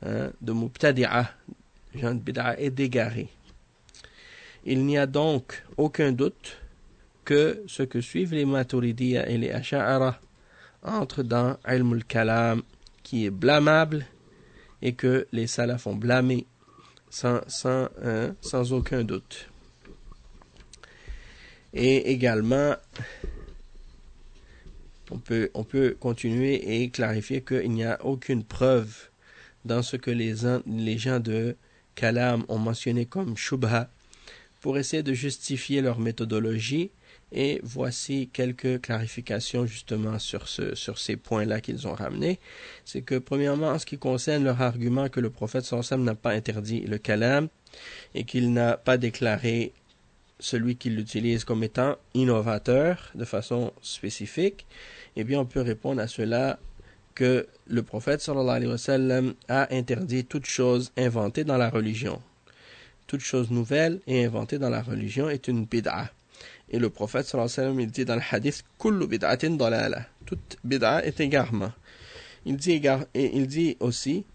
de Mubtadi'a, gens de Bid'a et d'égarés. Il n'y a donc aucun doute que ce que suivent les Maturidiyya et les Asha'ara entrent dans Ilm al-Kalam, qui est blâmable et que les salafs ont blâmé sans aucun doute. Et également, on peut continuer et clarifier qu'il n'y a aucune preuve dans ce que les gens de Kalam ont mentionné comme Shubha pour essayer de justifier leur méthodologie. Et voici quelques clarifications justement sur ces points-là qu'ils ont ramenés. C'est que premièrement, en ce qui concerne leur argument que le prophète sallallahu alayhi wa sallam n'a pas interdit le kalam et qu'il n'a pas déclaré celui qui l'utilise comme étant innovateur de façon spécifique, eh bien on peut répondre à cela que le prophète sallallahu alayhi wa sallam a interdit toute chose inventée dans la religion. Toute chose nouvelle et inventée dans la religion est une bid'a. Et le prophète sallallahu alayhi wa sallam, il dit dans le hadith kullu bid'atin dalala, toute bid'a est égarement. Il dit aussi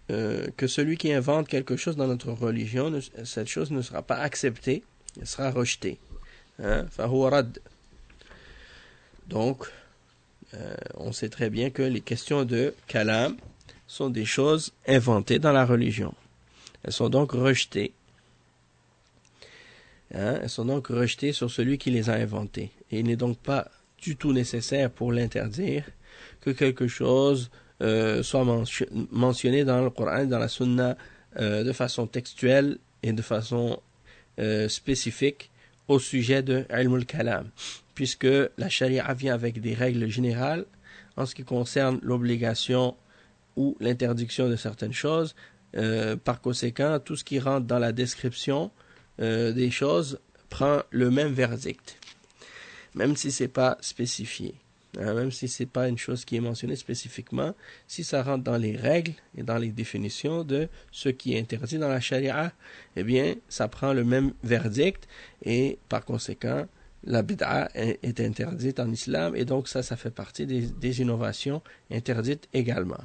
que celui qui invente quelque chose dans notre religion, cette chose ne sera pas acceptée, elle sera rejetée. Fahuwa rad. Donc on sait très bien que les questions de kalam sont des choses inventées dans la religion. Elles sont donc rejetées. Elles sont donc rejetées sur celui qui les a inventées. Et il n'est donc pas du tout nécessaire pour l'interdire que quelque chose soit mentionné dans le Coran, dans la Sunna, de façon textuelle et de façon spécifique au sujet de Ilm al-Kalam, puisque la Sharia vient avec des règles générales en ce qui concerne l'obligation ou l'interdiction de certaines choses. Par conséquent, tout ce qui rentre dans la description des choses prend le même verdict, même si c'est pas spécifié, même si c'est pas une chose qui est mentionnée spécifiquement. Si ça rentre dans les règles et dans les définitions de ce qui est interdit dans la charia, eh bien ça prend le même verdict et par conséquent la bid'a est interdite en islam et donc ça fait partie des innovations interdites également.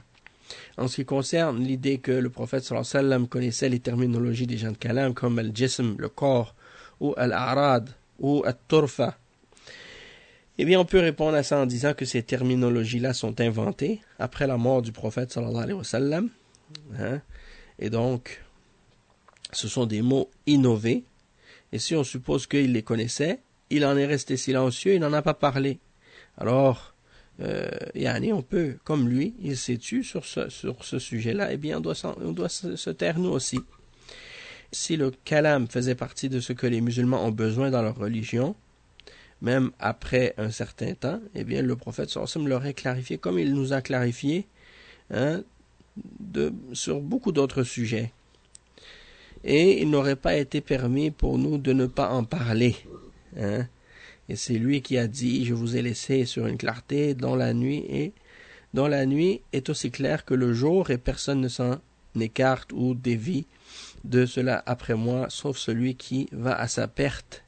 En ce qui concerne l'idée que le prophète sallallahu alayhi wa sallam connaissait les terminologies des gens de kalam comme al-jism, le corps, ou al-a'rad, ou al-turfa, eh bien on peut répondre à ça en disant que ces terminologies-là sont inventées après la mort du prophète sallallahu alayhi wa sallam. Et donc, ce sont des mots innovés. Et si on suppose qu'il les connaissait, il en est resté silencieux, il n'en a pas parlé. Alors, on peut, comme lui, il s'est tu sur ce sujet-là, eh bien on doit se taire nous aussi. Si le kalam faisait partie de ce que les musulmans ont besoin dans leur religion, même après un certain temps, eh bien le prophète sallallahu alayhi wa sallam l'aurait clarifié comme il nous a clarifié sur beaucoup d'autres sujets. Et il n'aurait pas été permis pour nous de ne pas en parler. Et c'est lui qui a dit, je vous ai laissé sur une clarté dont la nuit est aussi claire que le jour et personne ne s'en écarte ou dévie de cela après moi, sauf celui qui va à sa perte.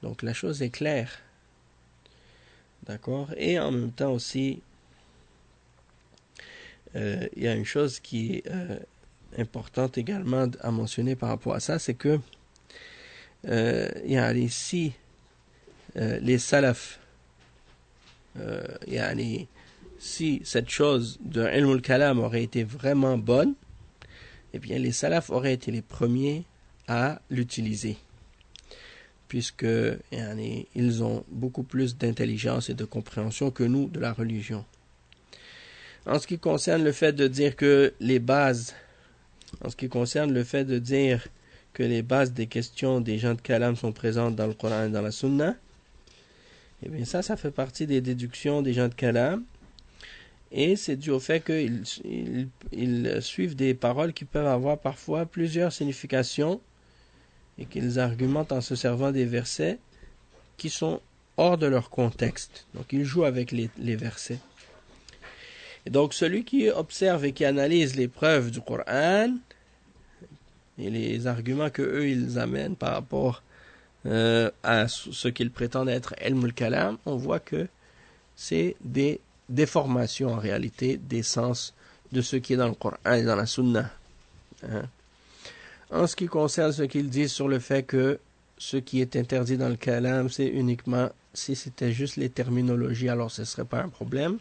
Donc la chose est claire. D'accord? Et en même temps aussi, il y a une chose qui est importante également à mentionner par rapport à ça, c'est que ici, les salafs, si cette chose de Ilm al-Kalam aurait été vraiment bonne, eh bien les salafs auraient été les premiers à l'utiliser, puisque ils ont beaucoup plus d'intelligence et de compréhension que nous de la religion. En ce qui concerne le fait de dire que les bases des questions des gens de Kalam sont présentes dans le Coran et dans la Sunna, eh bien ça fait partie des déductions des gens de Kalam, et c'est dû au fait qu'ils suivent des paroles qui peuvent avoir parfois plusieurs significations et qu'ils argumentent en se servant des versets qui sont hors de leur contexte. Donc ils jouent avec les versets. Et donc celui qui observe et qui analyse les preuves du Coran et les arguments que eux ils amènent par rapport à ce qu'ils prétendent être ilm al-kalam, on voit que c'est des déformations en réalité des sens de ce qui est dans le Coran et dans la Sunna. Hein? En ce qui concerne ce qu'ils disent sur le fait que ce qui est interdit dans le kalam, c'est uniquement si c'était juste les terminologies, alors ce ne serait pas un problème.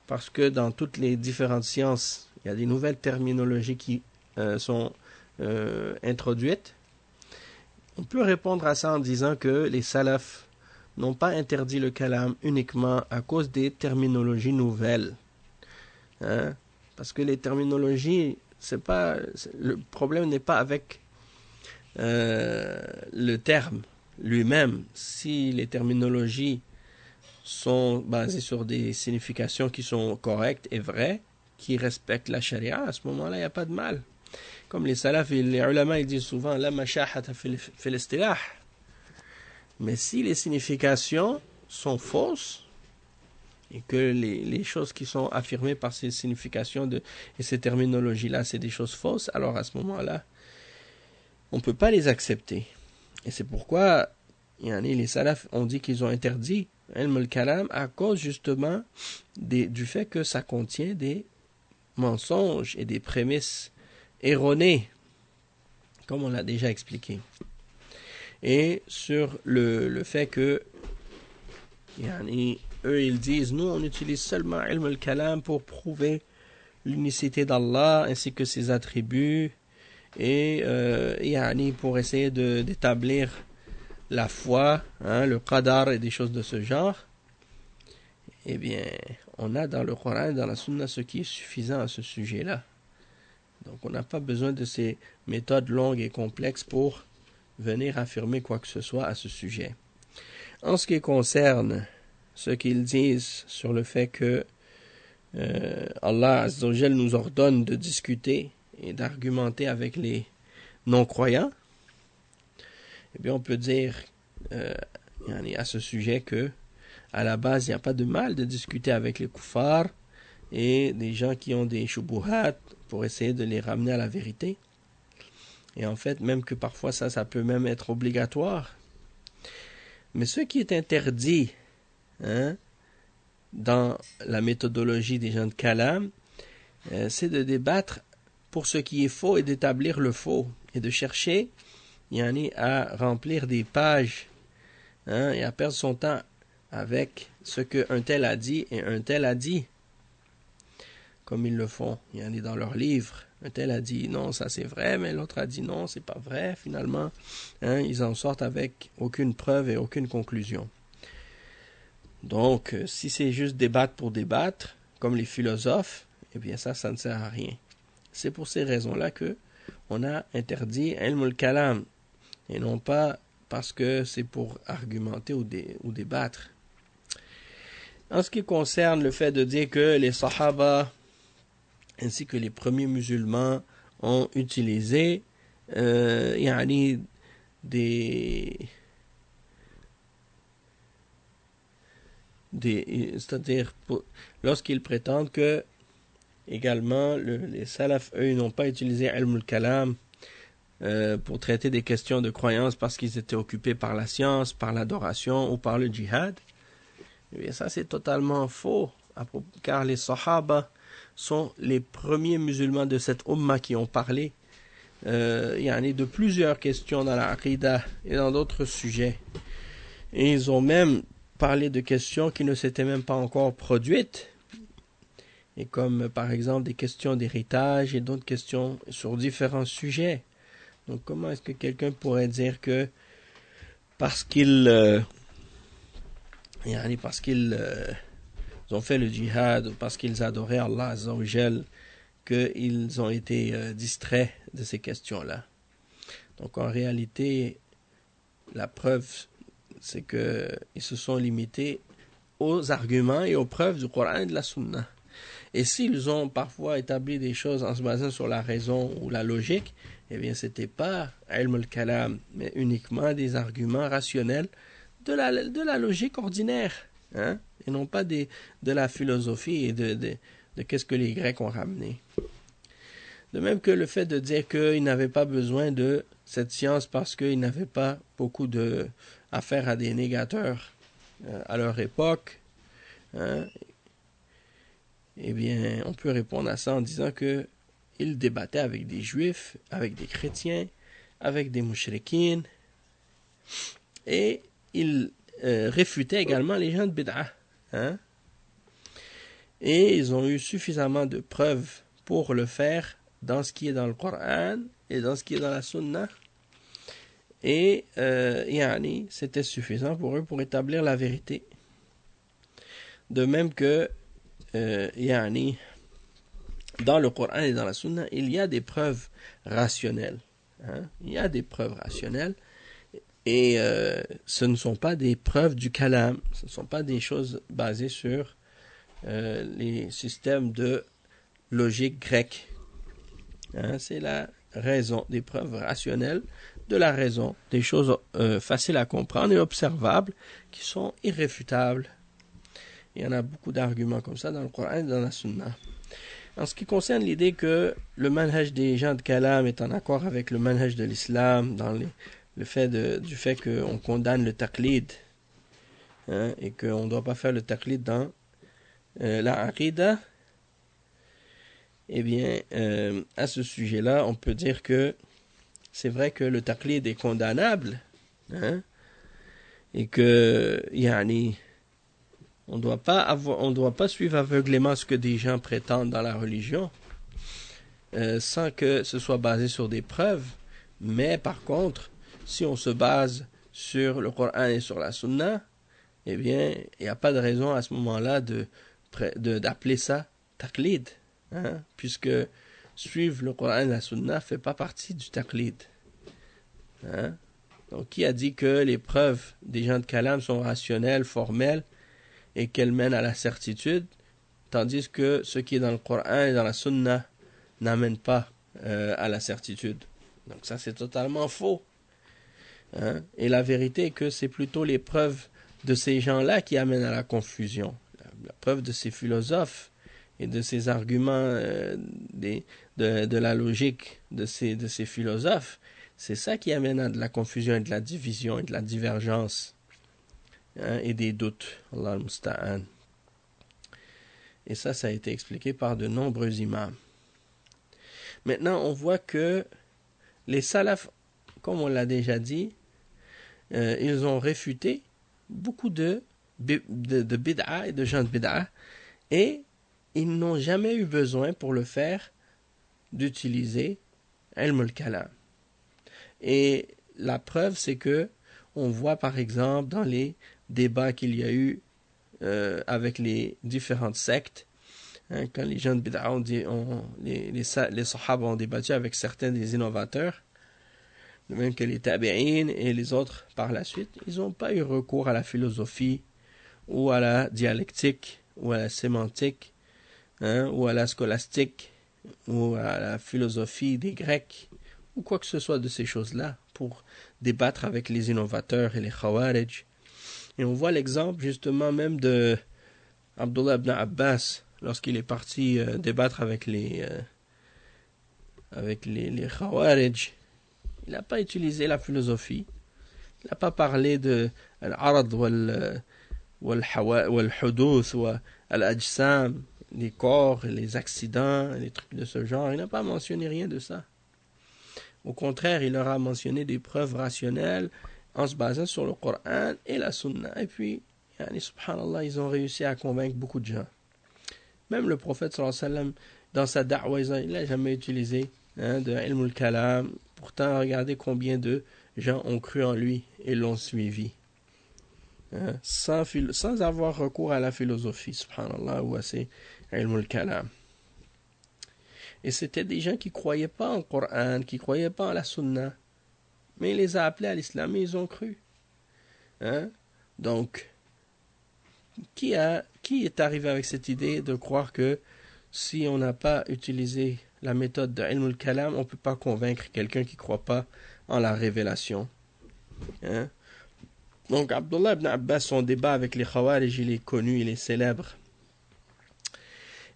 Parce que dans toutes les différentes sciences, il y a des nouvelles terminologies qui sont introduites. On peut répondre à ça en disant que les salafs n'ont pas interdit le kalam uniquement à cause des terminologies nouvelles. Hein? Parce que les terminologies, le problème n'est pas avec le terme lui-même. Si les terminologies sont basées sur des significations qui sont correctes et vraies, qui respectent la charia, à ce moment-là, il n'y a pas de mal. Comme les salafs et les ulama, ils disent souvent la mashahata fil istilah. Mais si les significations sont fausses et que les choses qui sont affirmées par ces significations et ces terminologies-là, c'est des choses fausses, alors à ce moment-là, on ne peut pas les accepter. Et c'est pourquoi les salafs ont dit qu'ils ont interdit ilm al-kalam à cause justement du fait que ça contient des mensonges et des prémices erronées, comme on l'a déjà expliqué. Et sur le fait que eux ils disent nous on utilise seulement ilm al-kalam pour prouver l'unicité d'Allah ainsi que ses attributs et pour essayer d'établir la foi, le qadar et des choses de ce genre. Eh bien, on a dans le Coran et dans la Sunna ce qui est suffisant à ce sujet-là. Donc on n'a pas besoin de ces méthodes longues et complexes pour venir affirmer quoi que ce soit à ce sujet. En ce qui concerne ce qu'ils disent sur le fait que Allah Azza wa Jal nous ordonne de discuter et d'argumenter avec les non-croyants, eh bien on peut dire à ce sujet que à la base il n'y a pas de mal de discuter avec les kuffars et des gens qui ont des shubuhat pour essayer de les ramener à la vérité. Et en fait, même que parfois ça peut même être obligatoire. Mais ce qui est interdit dans la méthodologie des gens de Kalam, c'est de débattre pour ce qui est faux et d'établir le faux et de chercher à remplir des pages et à perdre son temps avec ce qu'un tel a dit et un tel a dit, comme ils le font. Dans leurs livres, un tel a dit non, ça c'est vrai, mais l'autre a dit non, c'est pas vrai. Finalement, ils en sortent avec aucune preuve et aucune conclusion. Donc, si c'est juste débattre pour débattre, comme les philosophes, eh bien ça ne sert à rien. C'est pour ces raisons-là que on a interdit ilm al-kalam, et non pas parce que c'est pour argumenter ou débattre. En ce qui concerne le fait de dire que les sahaba ainsi que les premiers musulmans ont utilisé c'est-à-dire lorsqu'ils prétendent que également les salafs eux n'ont pas utilisé ilm al-kalam pour traiter des questions de croyance parce qu'ils étaient occupés par la science, par l'adoration ou par le djihad. Eh bien ça c'est totalement faux, car les sahaba sont les premiers musulmans de cette umma qui ont parlé de plusieurs questions dans la aqidah et dans d'autres sujets. Et ils ont même parlé de questions qui ne s'étaient même pas encore produites, et comme par exemple des questions d'héritage et d'autres questions sur différents sujets. Donc comment est-ce que quelqu'un pourrait dire que parce qu'ils ont fait le djihad, parce qu'ils adoraient Allah Azza wa Jal, qu'ils ont été distraits de ces questions-là. Donc en réalité, la preuve, c'est qu'ils se sont limités aux arguments et aux preuves du Coran et de la Sunna. Et s'ils ont parfois établi des choses en se basant sur la raison ou la logique, eh bien c'était pas ilm al-kalam, mais uniquement des arguments rationnels de la logique ordinaire, hein, et non pas de la philosophie et de qu'est-ce que les Grecs ont ramené. De même que le fait de dire qu'ils n'avaient pas besoin de cette science parce qu'ils n'avaient pas beaucoup affaire à des négateurs à leur époque, hein, eh bien, on peut répondre à ça en disant que ils débattaient avec des juifs, avec des chrétiens, avec des mouchriquines, et ils réfutaient également les gens de bid'a, hein? Et ils ont eu suffisamment de preuves pour le faire dans ce qui est dans le Coran et dans ce qui est dans la Sunna. Et c'était suffisant pour eux pour établir la vérité. De même que dans le Coran et dans la Sunna, il y a des preuves rationnelles. Hein? Il y a des preuves rationnelles. Et ce ne sont pas des preuves du kalam. Ce ne sont pas des choses basées sur les systèmes de logique grecque. Hein? C'est la raison, des preuves rationnelles de la raison, des choses faciles à comprendre et observables qui sont irréfutables. Il y en a beaucoup d'arguments comme ça dans le Coran et dans la Sunna. En ce qui concerne l'idée que le manhaj des gens de kalam est en accord avec le manhaj de l'islam, dans du fait qu'on condamne le taqlid, hein, et qu'on ne doit pas faire le taqlid dans la aqida, eh bien, à ce sujet-là, on peut dire que c'est vrai que le taqlid est condamnable, hein, et que, on ne doit pas suivre aveuglément ce que des gens prétendent dans la religion, sans que ce soit basé sur des preuves. Mais par contre, si on se base sur le Coran et sur la Sunna, eh bien, il n'y a pas de raison à ce moment-là d'appeler ça taqlid, hein, puisque suivre le Coran et la Sunna ne fait pas partie du taqlid. Hein? Donc, qui a dit que les preuves des gens de kalam sont rationnelles, formelles, et qu'elles mènent à la certitude, tandis que ce qui est dans le Coran et dans la Sunna n'amène pas à la certitude. Donc ça, c'est totalement faux. Hein? Et la vérité est que c'est plutôt les preuves de ces gens-là qui amènent à la confusion. La preuve de ces philosophes et de ces arguments de la logique de ces philosophes, c'est ça qui amène à de la confusion et de la division et de la divergence. Hein, et des doutes. Allah al-Musta'an. Et ça a été expliqué par de nombreux imams. Maintenant, on voit que les salafs, comme on l'a déjà dit, ils ont réfuté beaucoup de bid'a et de gens de bid'a, et ils n'ont jamais eu besoin pour le faire d'utiliser ilm al-kalam. Et la preuve, c'est que on voit par exemple dans les débats qu'il y a eu avec les différentes sectes, hein, quand les gens de bid'a les sahaba ont débattu avec certains des innovateurs, de même que les tabi'in et les autres par la suite, ils n'ont pas eu recours à la philosophie ou à la dialectique ou à la sémantique, hein, ou à la scolastique ou à la philosophie des Grecs ou quoi que ce soit de ces choses-là pour débattre avec les innovateurs et les khawarij. Et on voit l'exemple justement même de Abdullah ibn Abbas lorsqu'il est parti débattre avec les khawarij. Il n'a pas utilisé la philosophie. Il n'a pas parlé de al-arad wal-huduth wal-ajsam, les corps, les accidents, les trucs de ce genre. Il n'a pas mentionné rien de ça. Au contraire, il leur a mentionné des preuves rationnelles en se basant sur le Coran et la Sunna. Et puis, subhanallah, ils ont réussi à convaincre beaucoup de gens. Même le prophète sallallahu alayhi wa sallam, dans sa da'wa, il n'a jamais utilisé de ilm al-kalam. Pourtant, regardez combien de gens ont cru en lui et l'ont suivi. Hein, sans avoir recours à la philosophie, subhanallah, ou à ces ilm al-kalam. Et c'était des gens qui ne croyaient pas en Coran, qui ne croyaient pas en la Sunna. Mais il les a appelés à l'islam et ils ont cru. Hein? Donc, qui est arrivé avec cette idée de croire que si on n'a pas utilisé la méthode de ilm al-kalam, on ne peut pas convaincre quelqu'un qui ne croit pas en la révélation? Hein? Donc, Abdullah ibn Abbas, son débat avec les Khawarij, il est connu, il est célèbre.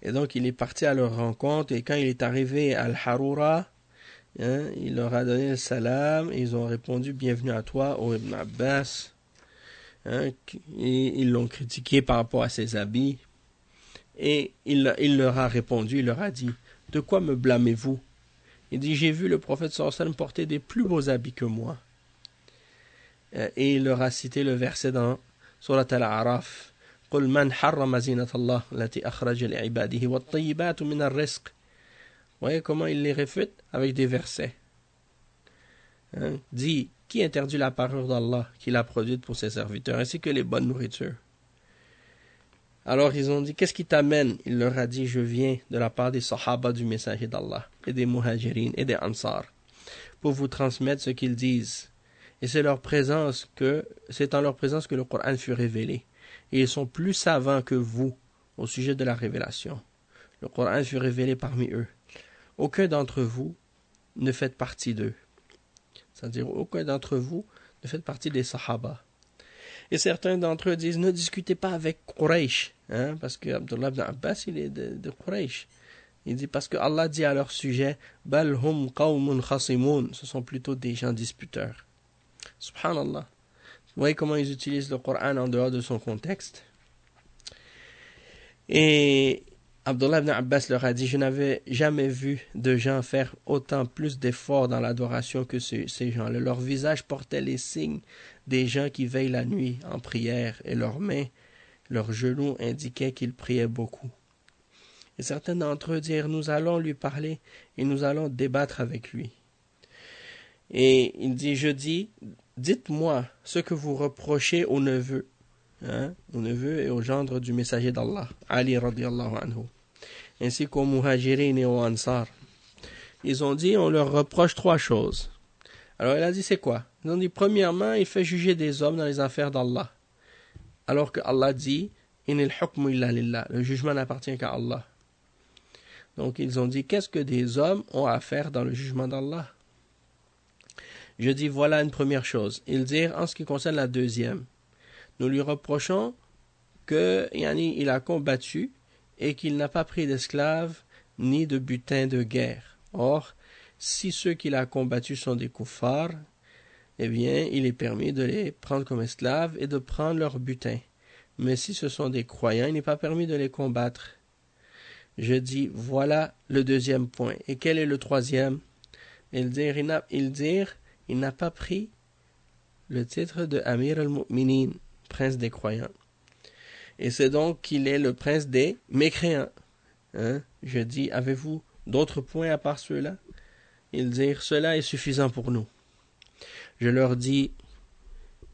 Et donc, il est parti à leur rencontre, et quand il est arrivé à Al-Harura, il leur a donné le salam, et ils ont répondu « Bienvenue à toi, ô Ibn Abbas ». Et ils l'ont critiqué par rapport à ses habits. Et il leur a répondu, il leur a dit « De quoi me blâmez-vous » Il dit « J'ai vu le prophète sallallahu alayhi wa sallam porter des plus beaux habits que moi. » Et il leur a cité le verset dans Surat Al-A'raf « قُلْ مَنْ حَرَّمَ زِينَةَ اللَّهِ الَّتِي أَخْرَجَ لِعِبَادِهِ وَالطَّيِّبَاتُ مِنَ الرِّزْقِ » Vous voyez comment il les réfute avec des versets. Dit, qui interdit la parure d'Allah qu'il a produite pour ses serviteurs, ainsi que les bonnes nourritures. Alors ils ont dit, qu'est-ce qui t'amène? Il leur a dit, je viens de la part des sahaba du messager d'Allah, et des muhajirin et des ansar, pour vous transmettre ce qu'ils disent. Et c'est en leur présence que le Coran fut révélé. Et ils sont plus savants que vous au sujet de la révélation. Le Coran fut révélé parmi eux. Aucun d'entre vous ne fait partie d'eux. C'est-à-dire, aucun d'entre vous ne fait partie des Sahaba. Et certains d'entre eux disent, ne discutez pas avec Quraysh, parce que Abdullah ibn Abbas, il est de Quraysh. Il dit, parce que Allah dit à leur sujet, Bal hum qawmun khasimun, ce sont plutôt des gens disputeurs. Subhanallah. Vous voyez comment ils utilisent le Coran en dehors de son contexte. Et Abdullah ibn Abbas leur a dit, je n'avais jamais vu de gens faire autant plus d'efforts dans l'adoration que ces gens-là. Leur visage portait les signes des gens qui veillent la nuit en prière, et leurs mains, leurs genoux indiquaient qu'ils priaient beaucoup. Et certains d'entre eux dirent, nous allons lui parler et nous allons débattre avec lui. Et il dit, je dis, dites-moi ce que vous reprochez aux neveux, aux neveux et aux gendres du messager d'Allah, Ali radiallahu anhu, ainsi qu'aux muhajirin et aux ansar. Ils ont dit, on leur reproche trois choses. Alors il a dit, c'est quoi? Ils ont dit, premièrement, il fait juger des hommes dans les affaires d'Allah. Alors que Allah dit, inil hukmu illa lillah, le jugement n'appartient qu'à Allah. Donc ils ont dit, qu'est-ce que des hommes ont à faire dans le jugement d'Allah? Je dis, voilà une première chose. Ils dirent, en ce qui concerne la deuxième, nous lui reprochons qu'il a combattu et qu'il n'a pas pris d'esclaves ni de butin de guerre. Or, si ceux qu'il a combattus sont des kuffars, eh bien, il est permis de les prendre comme esclaves et de prendre leur butin. Mais si ce sont des croyants, il n'est pas permis de les combattre. Je dis, voilà le deuxième point. Et quel est le troisième? Ils dirent, il n'a pas pris le titre de Amir al-Mu'minin, prince des croyants. Et c'est donc qu'il est le prince des mécréants. Je dis, avez-vous d'autres points à part ceux-là? Ils dirent, cela est suffisant pour nous. Je leur dis,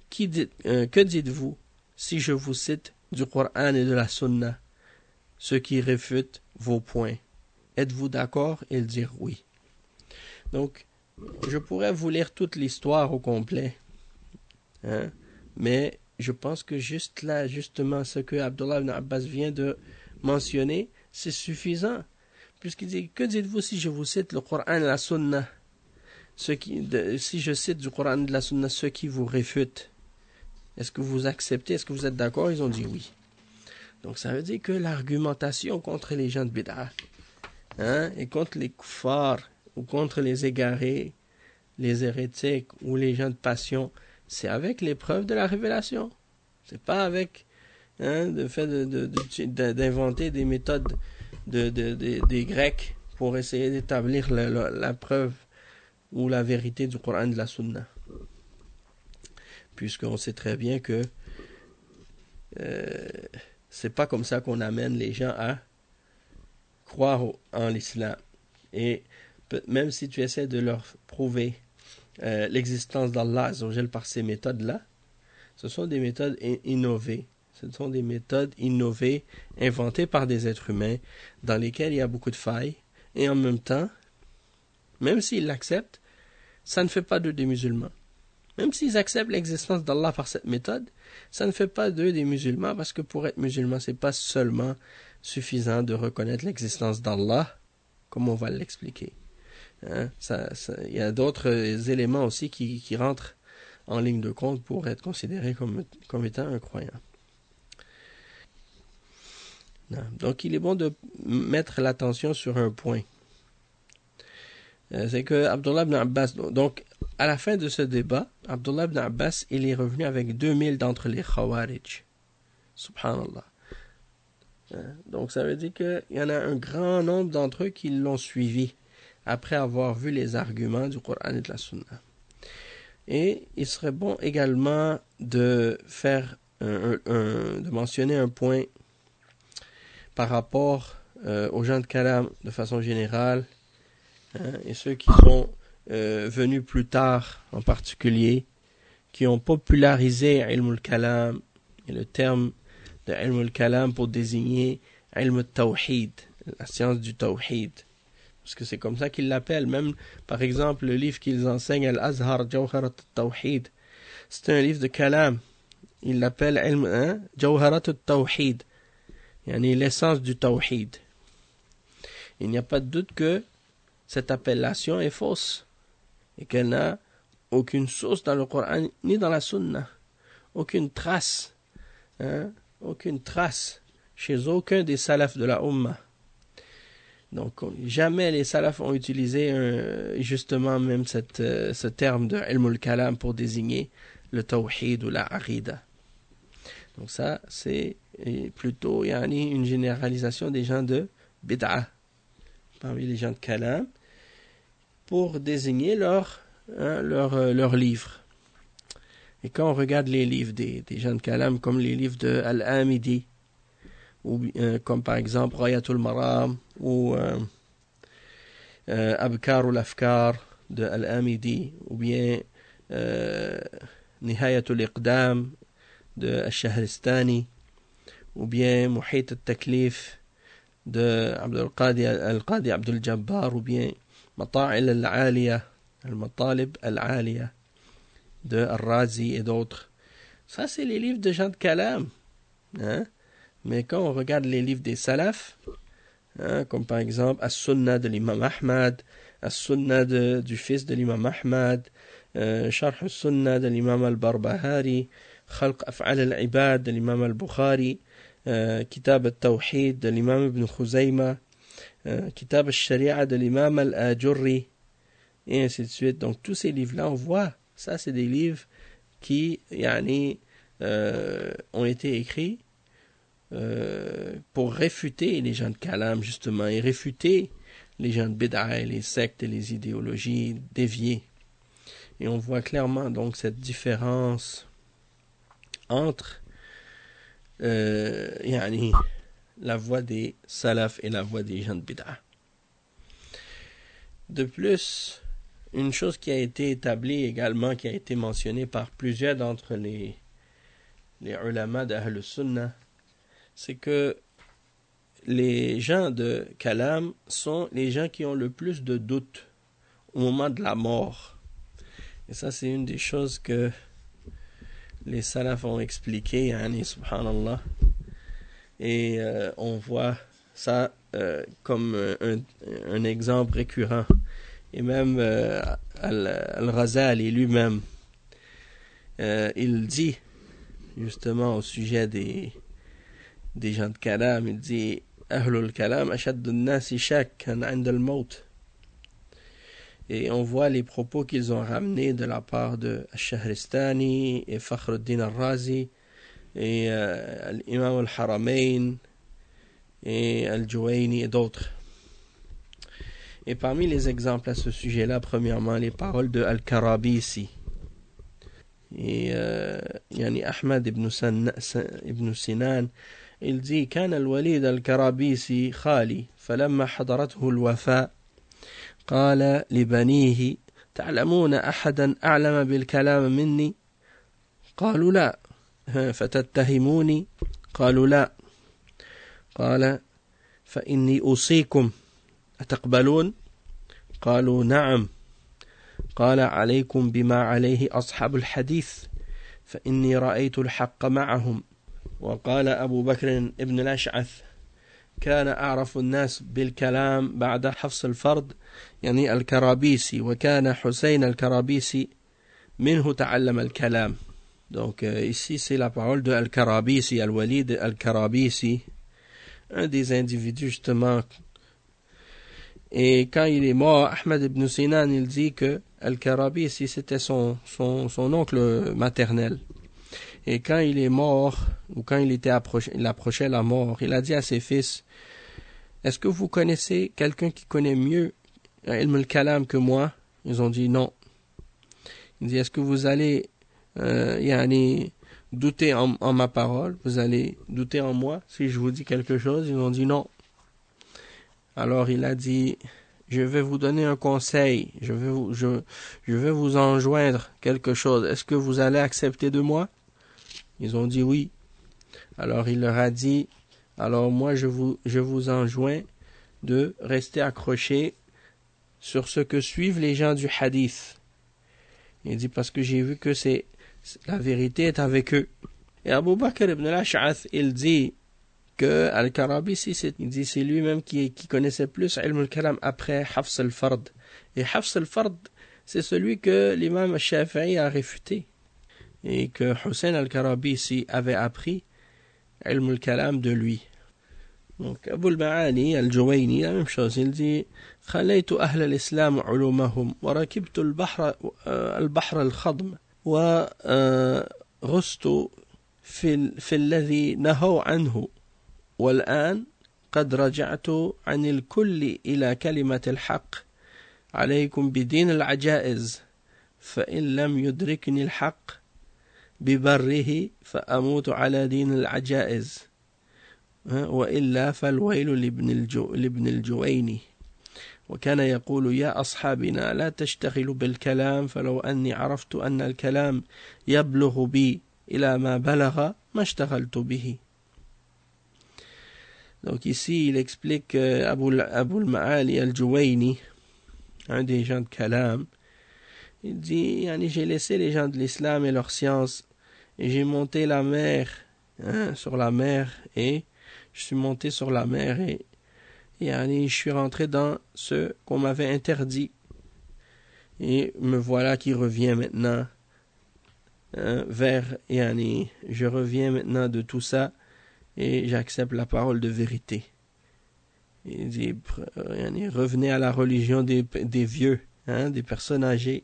que dites-vous si je vous cite du Coran et de la Sunna, ce qui réfute vos points? Êtes-vous d'accord? Ils dirent oui. Donc, je pourrais vous lire toute l'histoire au complet, mais je pense que juste là, justement, ce que Abdullah ibn Abbas vient de mentionner, c'est suffisant. Puisqu'il dit, que dites-vous si je vous cite le Coran et la Sunna, si je cite du Coran et de la Sunna ce qui vous réfute? Est-ce que vous acceptez? Est-ce que vous êtes d'accord? Ils ont dit oui. Donc ça veut dire que l'argumentation contre les gens de bid'ah, et contre les kuffars, ou contre les égarés, les hérétiques, ou les gens de passion, c'est avec l'épreuve de la révélation. C'est pas avec le fait d'inventer des méthodes des Grecs pour essayer d'établir la preuve ou la vérité du Coran et de la Sunna. Puisqu'on sait très bien que c'est pas comme ça qu'on amène les gens à croire en l'islam. Et même si tu essaies de leur prouver l'existence d'Allah par ces méthodes-là, ce sont des méthodes innovées. Ce sont des méthodes innovées, inventées par des êtres humains, dans lesquelles il y a beaucoup de failles. Et en même temps, même s'ils l'acceptent, ça ne fait pas d'eux des musulmans. Même s'ils acceptent l'existence d'Allah par cette méthode, ça ne fait pas d'eux des musulmans, parce que pour être musulman, c'est pas seulement suffisant de reconnaître l'existence d'Allah, comme on va l'expliquer. Il y a d'autres éléments aussi qui rentrent en ligne de compte pour être considéré comme étant un croyant. Donc il est bon de mettre l'attention sur un point. C'est que Abdullah ibn Abbas, donc à la fin de ce débat, Abdullah ibn Abbas, il est revenu avec 2000 d'entre les Khawarij. Subhanallah. Donc ça veut dire qu'il y en a un grand nombre d'entre eux qui l'ont suivi après avoir vu les arguments du Coran et de la Sunna. Et il serait bon également de faire de mentionner un point par rapport aux gens de Kalam de façon générale, et ceux qui sont venus plus tard en particulier, qui ont popularisé Ilm al-Kalam, et le terme de Ilm al-Kalam pour désigner Ilm al-Tawhid, la science du Tawhid. Parce que c'est comme ça qu'ils l'appellent. Même, par exemple, le livre qu'ils enseignent, Al-Azhar Jawharat al-Tawhid, c'est un livre de Kalam. Ils l'appellent Jawharat al-Tawhid, yani l'essence du Tawhid. Il n'y a pas de doute que cette appellation est fausse et qu'elle n'a aucune source dans le Coran ni dans la Sunna. Aucune trace. Aucune trace chez aucun des salafs de la Ummah. Donc, jamais les salafs ont utilisé justement même ce terme de Ilm al-Kalam pour désigner le Tawhid ou la Aqida. Donc ça, c'est plutôt une généralisation des gens de Bid'ah, parmi les gens de Kalam, pour désigner leur livre. Et quand on regarde les livres des gens de Kalam, comme les livres de Al-Amidi, ou comme par exemple Ghayatul Maram, ou Abkar al-Afkar de Al-Amidi, ou bien Nihayatul Iqdam de Al-Shahristani, ou bien Muhit al-Taklif de Al-Qadi Abdul Jabbar, ou bien Mata'il al-Aliya, Al-Matalib al-Aliya de Al-Razi et d'autres. Ça, c'est les livres de gens de Kalam. Mais quand on regarde les livres des salafs, comme par exemple As-Sunnah de l'imam Ahmad, As-Sunnah du fils de l'imam Ahmad, Sharh As-Sunnah de l'imam Al-Barbahari, Khalq Af'al al-Ibad de l'imam Al-Bukhari, Kitab al-Tawhid de l'imam Ibn Khuzayma, Kitab al-Sharia de l'imam Al-Ajurri, et ainsi de suite. Donc tous ces livres-là, on voit, ça c'est des livres qui ont été écrits pour réfuter les gens de Kalam justement, et réfuter les gens de Bid'ah, les sectes et les idéologies déviées. Et on voit clairement donc cette différence entre la voie des salafs et la voie des gens de Bid'ah. De plus, une chose qui a été établie également, qui a été mentionnée par plusieurs d'entre les ulama d'Ahl Sunnah, c'est que les gens de Kalam sont les gens qui ont le plus de doutes au moment de la mort. Et ça, c'est une des choses que les salafs ont expliqué, subhanallah. Et on voit ça comme un exemple récurrent. Et même Al-Ghazali lui-même, il dit justement au sujet des gens de Kalam, il dit Ahlul Kalam ashaddu an-nasi shakkan 'inda al-maut. Et on voit les propos qu'ils ont ramenés de la part de Al-Shahristani et Fakhruddin al-Razi et l'imam al-Haramain et Al-Juwayni et d'autres. Et parmi les exemples à ce sujet-là, premièrement, les paroles de Al-Karabisi. Et Ahmad ibn Sinan, il dit كان الوليد الكرابيسي خالي فلما حضرته الوفاة قال لبنيه تعلمون أحدا أعلم بالكلام مني قالوا لا فتتهموني قالوا لا قال فإني أوصيكم أتقبلون قالوا نعم قال عليكم بما عليه أصحاب الحديث فإني رأيت الحق معهم وقال أبو بكر ابن الأشعث كان أعرف الناس بالكلام بعد حفص الفرد الكرابيسي وكان حسين الكرابيسي منه تعلم الكلام. Donc ici c'est la parole de Al-Karabisi, Al-Walid Al-Karabisi, un des individus justement. Et quand il est mort, Ahmad ibn Sinan, il dit que Al-Karabisi c'était son oncle maternel. Et quand il est mort, ou quand il approchait la mort, il a dit à ses fils, est-ce que vous connaissez quelqu'un qui connaît mieux Ilm al-Kalam que moi? Ils ont dit non. Il dit, est-ce que vous allez douter en ma parole? Vous allez douter en moi si je vous dis quelque chose? Ils ont dit non. Alors il a dit, je vais vous donner un conseil, je vais vous enjoindre quelque chose. Est-ce que vous allez accepter de moi? Ils ont dit oui. Alors il leur a dit, alors moi je vous enjoins de rester accrochés sur ce que suivent les gens du hadith. Il dit parce que j'ai vu que la vérité est avec eux. Et Abu Bakr ibn al-Ash'ath, il dit que Al-Karabisi, il dit c'est lui-même qui connaissait plus Ilm al-Kalam après Hafs al-Fard. Et Hafs al-Fard, c'est celui que l'imam al-Shafi'i a réfuté. Et que Hussein al-Karabisi avait appris Ilm al-Kalam de lui. Donc Abu al-Ma'ali al-Juwayni, la même chose, il dit خليت أهل الإسلام علومهم وركبت البحر الخضم وغصت في الذي نهوا عنه والآن قد رجعت عن الكل إلى كلمة الحق عليكم بدين العجائز فإن لم يدركني الحق ببره فأموت على دين العجائز وإلا فالويل لابن الجويني وكان يقول يا أصحابنا لا تشتغلوا بالكلام فلو أني عرفت أن الكلام يبلغ بي إلى ما بلغ ما اشتغلت به. Donc ici il explique Abu al-Ma'ali al-Juwayni, un des gens de Kalam, il dit j'ai laissé les gens de l'islam et leurs sciences et j'ai monté la mer sur la mer et je suis monté sur la mer et je suis rentré dans ce qu'on m'avait interdit. Et me voilà qui revient maintenant je reviens maintenant de tout ça et j'accepte la parole de vérité. Il dit, revenez à la religion des vieux, des personnes âgées.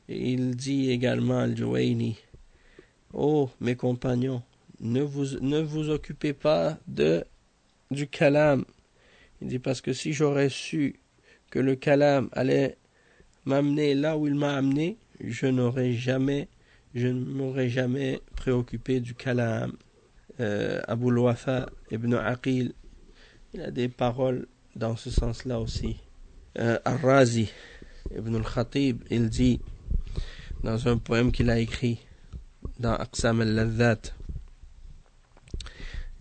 Et il dit également al-Juwayni, oh mes compagnons, ne vous occupez pas du kalam. Il dit parce que si j'aurais su que le kalam allait m'amener là où il m'a amené, je ne m'aurais jamais préoccupé du kalam. Abu al-Wafa ibn Aqil, il a des paroles dans ce sens-là aussi. Al-Razi ibn al-Khatib, il dit dans un poème qu'il a écrit dans Aqsam al-Ladhat,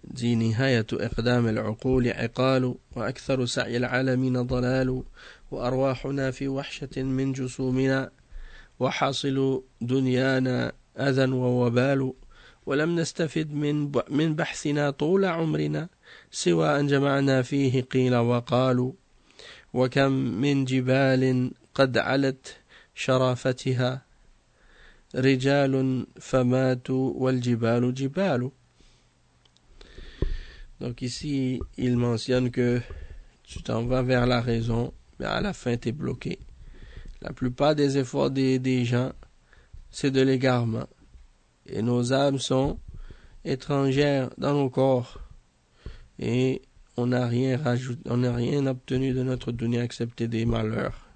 دي نهاية إقدام العقول عقال وأكثر سعي العالمين ضلال وأرواحنا في وحشة من جسومنا وحاصل دنيانا أذى ووبال ولم نستفد من بحثنا طول عمرنا سوى أن جمعنا فيه قيل وقالوا وكم من جبال قد علت شرافتها رجال فماتوا والجبال جبال. Donc ici, il mentionne que tu t'en vas vers la raison, mais à la fin, tu es bloqué. La plupart des efforts des gens, c'est de l'égarement. Et nos âmes sont étrangères dans nos corps. Et on n'a rien obtenu de notre dunya excepté des malheurs.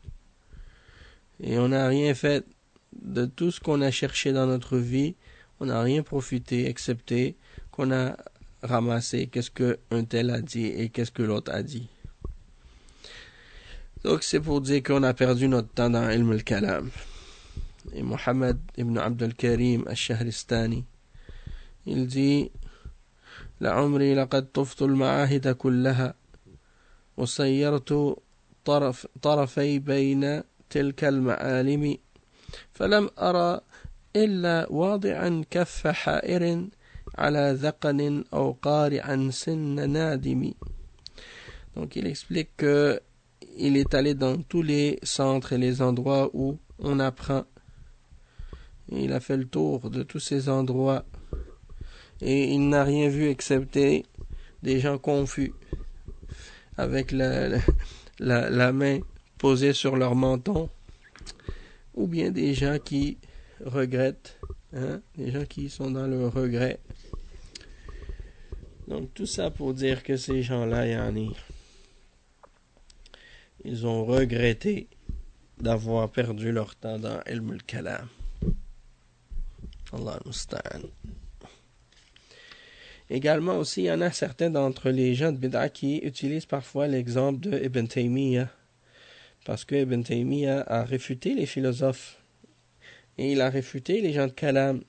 Et on n'a rien fait de tout ce qu'on a cherché dans notre vie. On n'a rien profité excepté qu'on a ramasser qu'est-ce qu'un tel a dit et qu'est-ce que l'autre a dit. Donc c'est pour dire qu'on a perdu notre temps dans Ilm al-Kalam. Et Mohammed ibn Abd al-Karim al-Shahristani, il dit لعمري لقد طفت المعاهد كلها وسيرت طرفي بين تلك المعالم فلم أرى إلا واضعا كف حائر على ذقن أو قارعا سن نادم. Donc il explique que il est allé dans tous les centres et les endroits où on apprend. Et il a fait le tour de tous ces endroits. Et il n'a rien vu excepté des gens confus, avec la main posée sur leur menton, ou bien des gens qui regrettent, des gens qui sont dans le regret. Donc tout ça pour dire que ces gens-là, ils ont regretté d'avoir perdu leur temps dans Ilm al-Kalam. Allah al-Musta'an. Également aussi, il y en a certains d'entre les gens de Bid'a qui utilisent parfois l'exemple de Ibn Taymiyyah, parce que Ibn Taymiyyah a réfuté les philosophes et il a réfuté les gens de Kalam.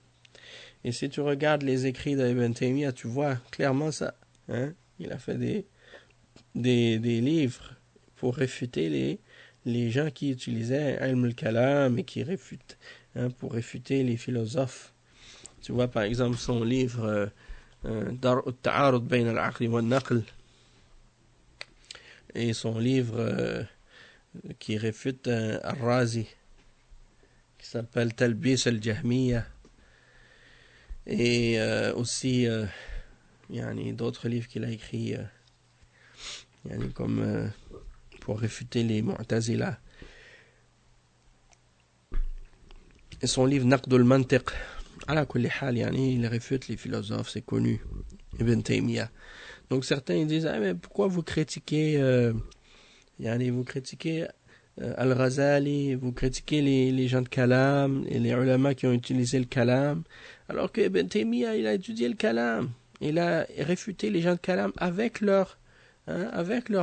Et si tu regardes les écrits d'Ibn Taymiyyah, tu vois clairement ça. Il a fait des livres pour réfuter les gens qui utilisaient Ilm al-Kalam et qui réfutent, pour réfuter les philosophes. Tu vois par exemple son livre Dar al-Ta'arud bayn al-Aql wa al-Naql et son livre qui réfute Al-Razi qui s'appelle Talbis al-Jahmiyya et aussi d'autres livres qu'il a écrits comme pour réfuter les Mu'tazila. Et son livre Naqdul Mantiq, ala kulli hal, il réfute les philosophes, c'est connu, Ibn Taymiyyah. Donc certains ils disent mais pourquoi vous critiquez Al-Ghazali, vous critiquez les gens de Kalam et les ulama qui ont utilisé le Kalam, alors que Ibn Taymiyyah il a étudié le Kalam, il a réfuté les gens de Kalam avec leur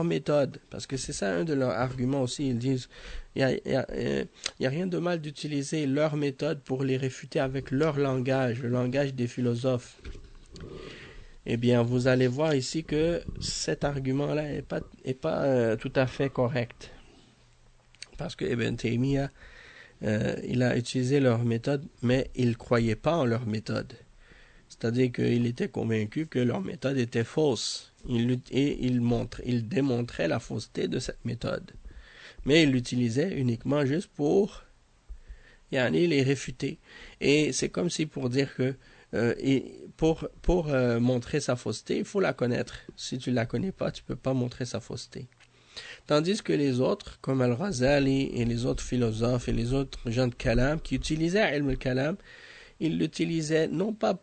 méthode, parce que c'est ça un de leurs arguments aussi. Ils disent il y a rien de mal d'utiliser leur méthode pour les réfuter avec leur langage, le langage des philosophes. Eh bien, vous allez voir ici que cet argument-là est pas tout à fait correct, parce que Ibn Taymiyyah il a utilisé leur méthode, mais il ne croyait pas en leur méthode. C'est-à-dire qu'il était convaincu que leur méthode était fausse. Il démontrait la fausseté de cette méthode. Mais il l'utilisait uniquement juste pour les réfuter. Et c'est comme si pour dire que pour montrer sa fausseté, il faut la connaître. Si tu ne la connais pas, tu ne peux pas montrer sa fausseté. Tandis que les autres, comme Al-Ghazali et les autres philosophes et les autres gens de Kalam qui utilisaient Ilm al-Kalam, il l'utilisait non pas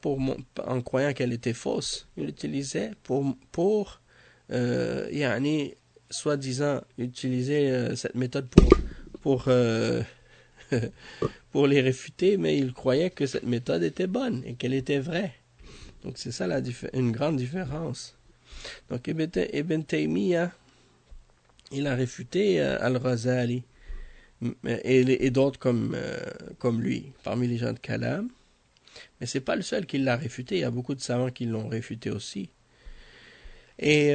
en croyant qu'elle était fausse, il l'utilisait pour soi-disant utiliser cette méthode pour pour les réfuter, mais il croyait que cette méthode était bonne et qu'elle était vraie. Donc c'est ça une grande différence. Donc Ibn Taymiyyah, il a réfuté Al-Ghazali et d'autres comme lui, parmi les gens de Kalam. Mais c'est pas le seul qui l'a réfuté, il y a beaucoup de savants qui l'ont réfuté aussi. Et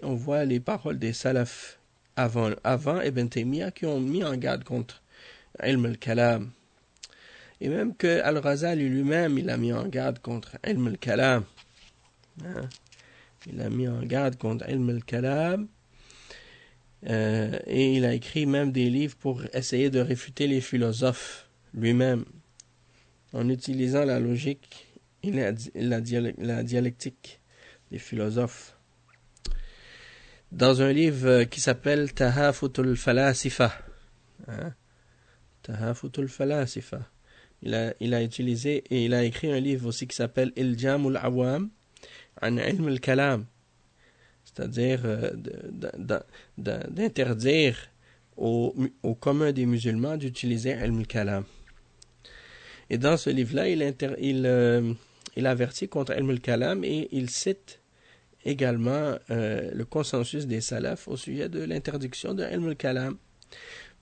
on voit les paroles des salafs avant Ibn Taymiyyah qui ont mis en garde contre Ilm al-Kalam. Et même que Al-Ghazali lui-même, il a mis en garde contre Ilm al-Kalam. Il a mis en garde contre Ilm al-Kalam. Et il a écrit même des livres pour essayer de réfuter les philosophes lui-même, en utilisant la logique et la dialectique des philosophes. Dans un livre qui s'appelle Tahafutul Falasifa, Tahafutul Falasifa, il a utilisé et il a écrit un livre aussi qui s'appelle Iljamul Awam an Ilm al-Kalam, c'est-à-dire d'interdire au commun des musulmans d'utiliser Ilm al-Kalam. Et dans ce livre-là, il avertit contre Ilm al-Kalam et il cite également le consensus des salafs au sujet de l'interdiction de Ilm al-Kalam.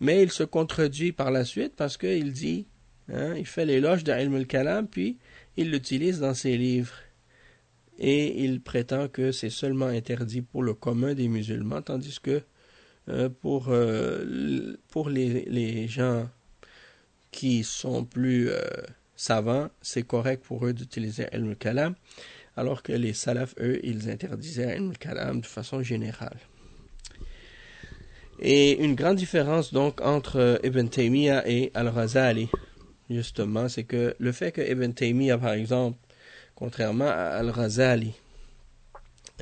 Mais il se contredit par la suite parce qu'il dit, il fait l'éloge de Ilm al-Kalam, puis il l'utilise dans ses livres. Et il prétend que c'est seulement interdit pour le commun des musulmans, tandis que pour les gens qui sont plus savants, c'est correct pour eux d'utiliser Ilm al-Kalam, alors que les salafs, eux, ils interdisaient Ilm al-Kalam de façon générale. Et une grande différence donc entre Ibn Taymiyyah et Al-Ghazali, justement, c'est que le fait que Ibn Taymiyyah, par exemple, contrairement à Al-Ghazali,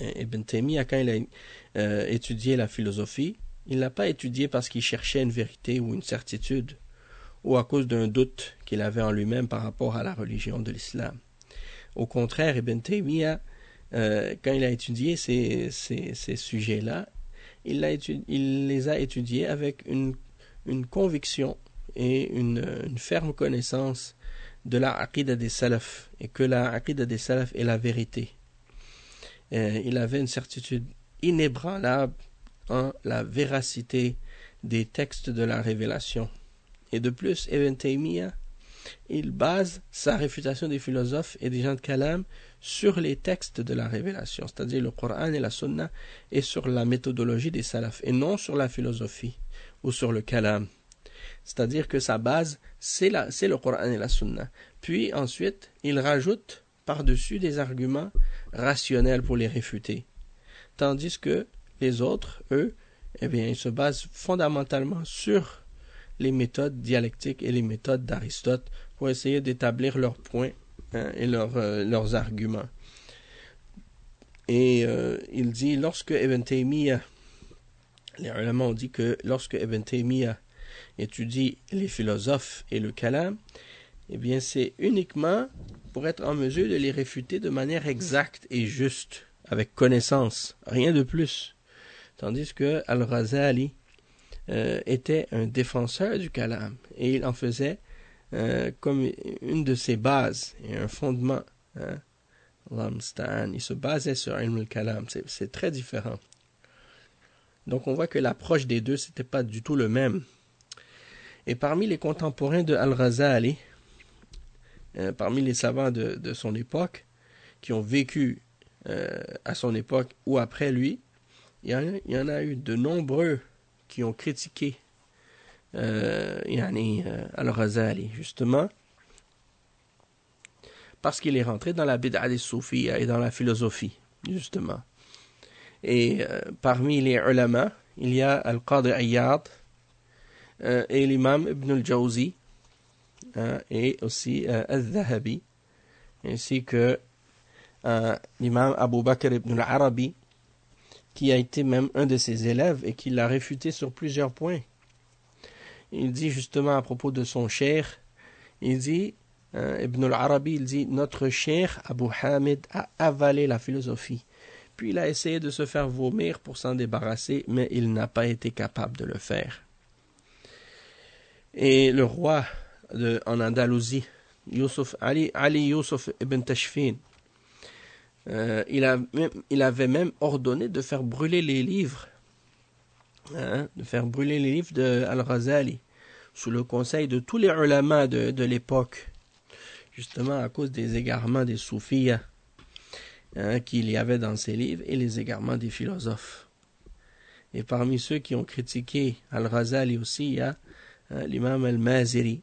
Ibn Taymiyyah, quand il a étudié la philosophie, il l'a pas étudié parce qu'il cherchait une vérité ou une certitude, ou à cause d'un doute qu'il avait en lui-même par rapport à la religion de l'islam. Au contraire, Ibn Taymiyyah, quand il a étudié ces sujets-là, il les a étudiés avec une conviction et une ferme connaissance de la aqida des salaf, et que la aqida des salaf est la vérité. Il avait une certitude inébranlable en la véracité des textes de la révélation. Et de plus, Ibn Taymiyyah, il base sa réfutation des philosophes et des gens de kalam sur les textes de la révélation, c'est-à-dire le Coran et la Sunna, et sur la méthodologie des salafs, et non sur la philosophie ou sur le kalam. C'est-à-dire que sa base, c'est le Coran et la Sunna. Puis ensuite, il rajoute par-dessus des arguments rationnels pour les réfuter. Tandis que les autres, eux, eh bien, ils se basent fondamentalement sur les méthodes dialectiques et les méthodes d'Aristote pour essayer d'établir leurs points et leurs arguments. Et il dit, lorsque Ibn Taymiyyah, les ulama ont dit que lorsque Ibn Taymiyyah étudie les philosophes et le kalam, eh bien c'est uniquement pour être en mesure de les réfuter de manière exacte et juste, avec connaissance, rien de plus. Tandis que Al-Ghazali était un défenseur du kalam, et il en faisait comme une de ses bases et un fondement. Il se basait sur ilm al-kalam. C'est très différent. Donc on voit que l'approche des deux, c'était pas du tout le même. Et parmi les contemporains de Al-Ghazali, parmi les savants de son époque, qui ont vécu à son époque ou après lui, il y en a eu de nombreux qui ont critiqué Al-Ghazali, justement, parce qu'il est rentré dans la bid'a des soufis et dans la philosophie, justement. Et parmi les ulama, il y a Al-Qadi Iyad et l'imam Ibn al-Jawzi et aussi Al-Dhahabi, ainsi que l'imam Abu Bakr ibn al-Arabi, qui a été même un de ses élèves et qui l'a réfuté sur plusieurs points. Il dit justement à propos de son cheikh, il dit, Ibn al-Arabi, il dit, notre cheikh Abu Hamid a avalé la philosophie. Puis il a essayé de se faire vomir pour s'en débarrasser, mais il n'a pas été capable de le faire. Et le roi en Andalousie, Ali Yusuf ibn Tashfin, il avait même ordonné de faire brûler les livres, de Al-Ghazali, sous le conseil de tous les ulama de l'époque, justement à cause des égarements des soufis qu'il y avait dans ces livres et les égarements des philosophes. Et parmi ceux qui ont critiqué Al-Ghazali aussi, il y a l'imam Al-Maziri,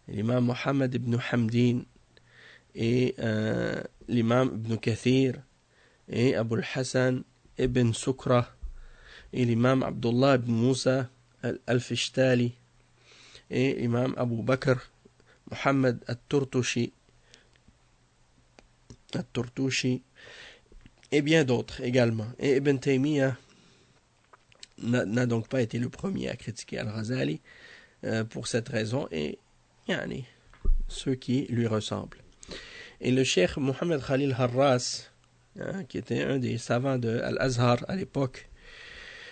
l'imam Muhammad ibn Hamdin, et l'imam Ibn Kathir, et Abu al-Hassan ibn Sukra, et l'imam Abdullah ibn Musa al-Fishtali, et l'imam Abu Bakr Muhammad al-Turtushi, et bien d'autres également. Et Ibn Taymiyyah n'a donc pas été le premier à critiquer Al-Ghazali pour cette raison, et ceux qui lui ressemblent. Et le cheikh Mohammed Khalil Harras, qui était un des savants de Al-Azhar à l'époque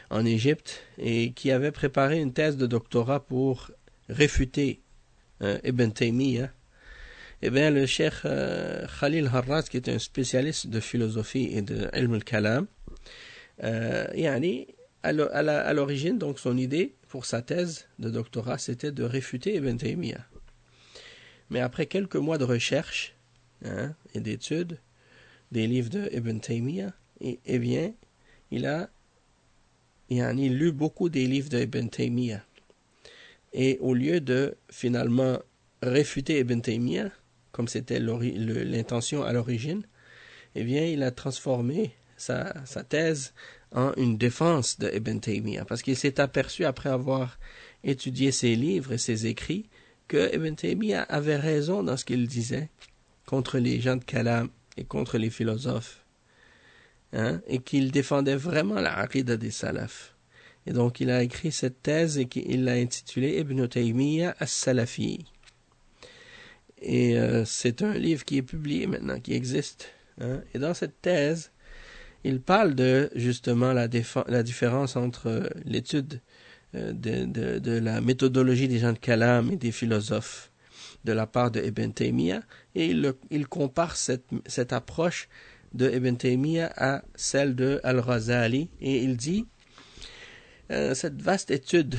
en Égypte, et qui avait préparé une thèse de doctorat pour réfuter Ibn Taymiyyah, eh bien le cheikh Khalil Harras, qui était un spécialiste de philosophie et de ilm al-kalam, à l'origine, donc son idée pour sa thèse de doctorat, c'était de réfuter Ibn Taymiyyah. Mais après quelques mois de recherche et d'études des livres de Ibn Taymiyyah, eh bien, il a lu beaucoup des livres de Ibn Taymiyyah. Et au lieu de finalement réfuter Ibn Taymiyyah, comme c'était l'intention à l'origine, eh bien, il a transformé sa thèse en une défense de Ibn Taymiyyah, parce qu'il s'est aperçu après avoir étudié ses livres et ses écrits que Ibn Taymiyyah avait raison dans ce qu'il disait contre les gens de Kalam et contre les philosophes, et qu'il défendait vraiment la aqida des salafs. Et donc il a écrit cette thèse et qu'il l'a intitulée Ibn Taymiyyah as-Salafi. Et c'est un livre qui est publié maintenant, qui existe. Et dans cette thèse, il parle de justement la différence entre l'étude de la méthodologie des gens de Kalam et des philosophes de la part de Ibn Taymiyyah, et il compare cette approche de Ibn Taymiyyah à celle de Al-Ghazali, et il dit cette vaste étude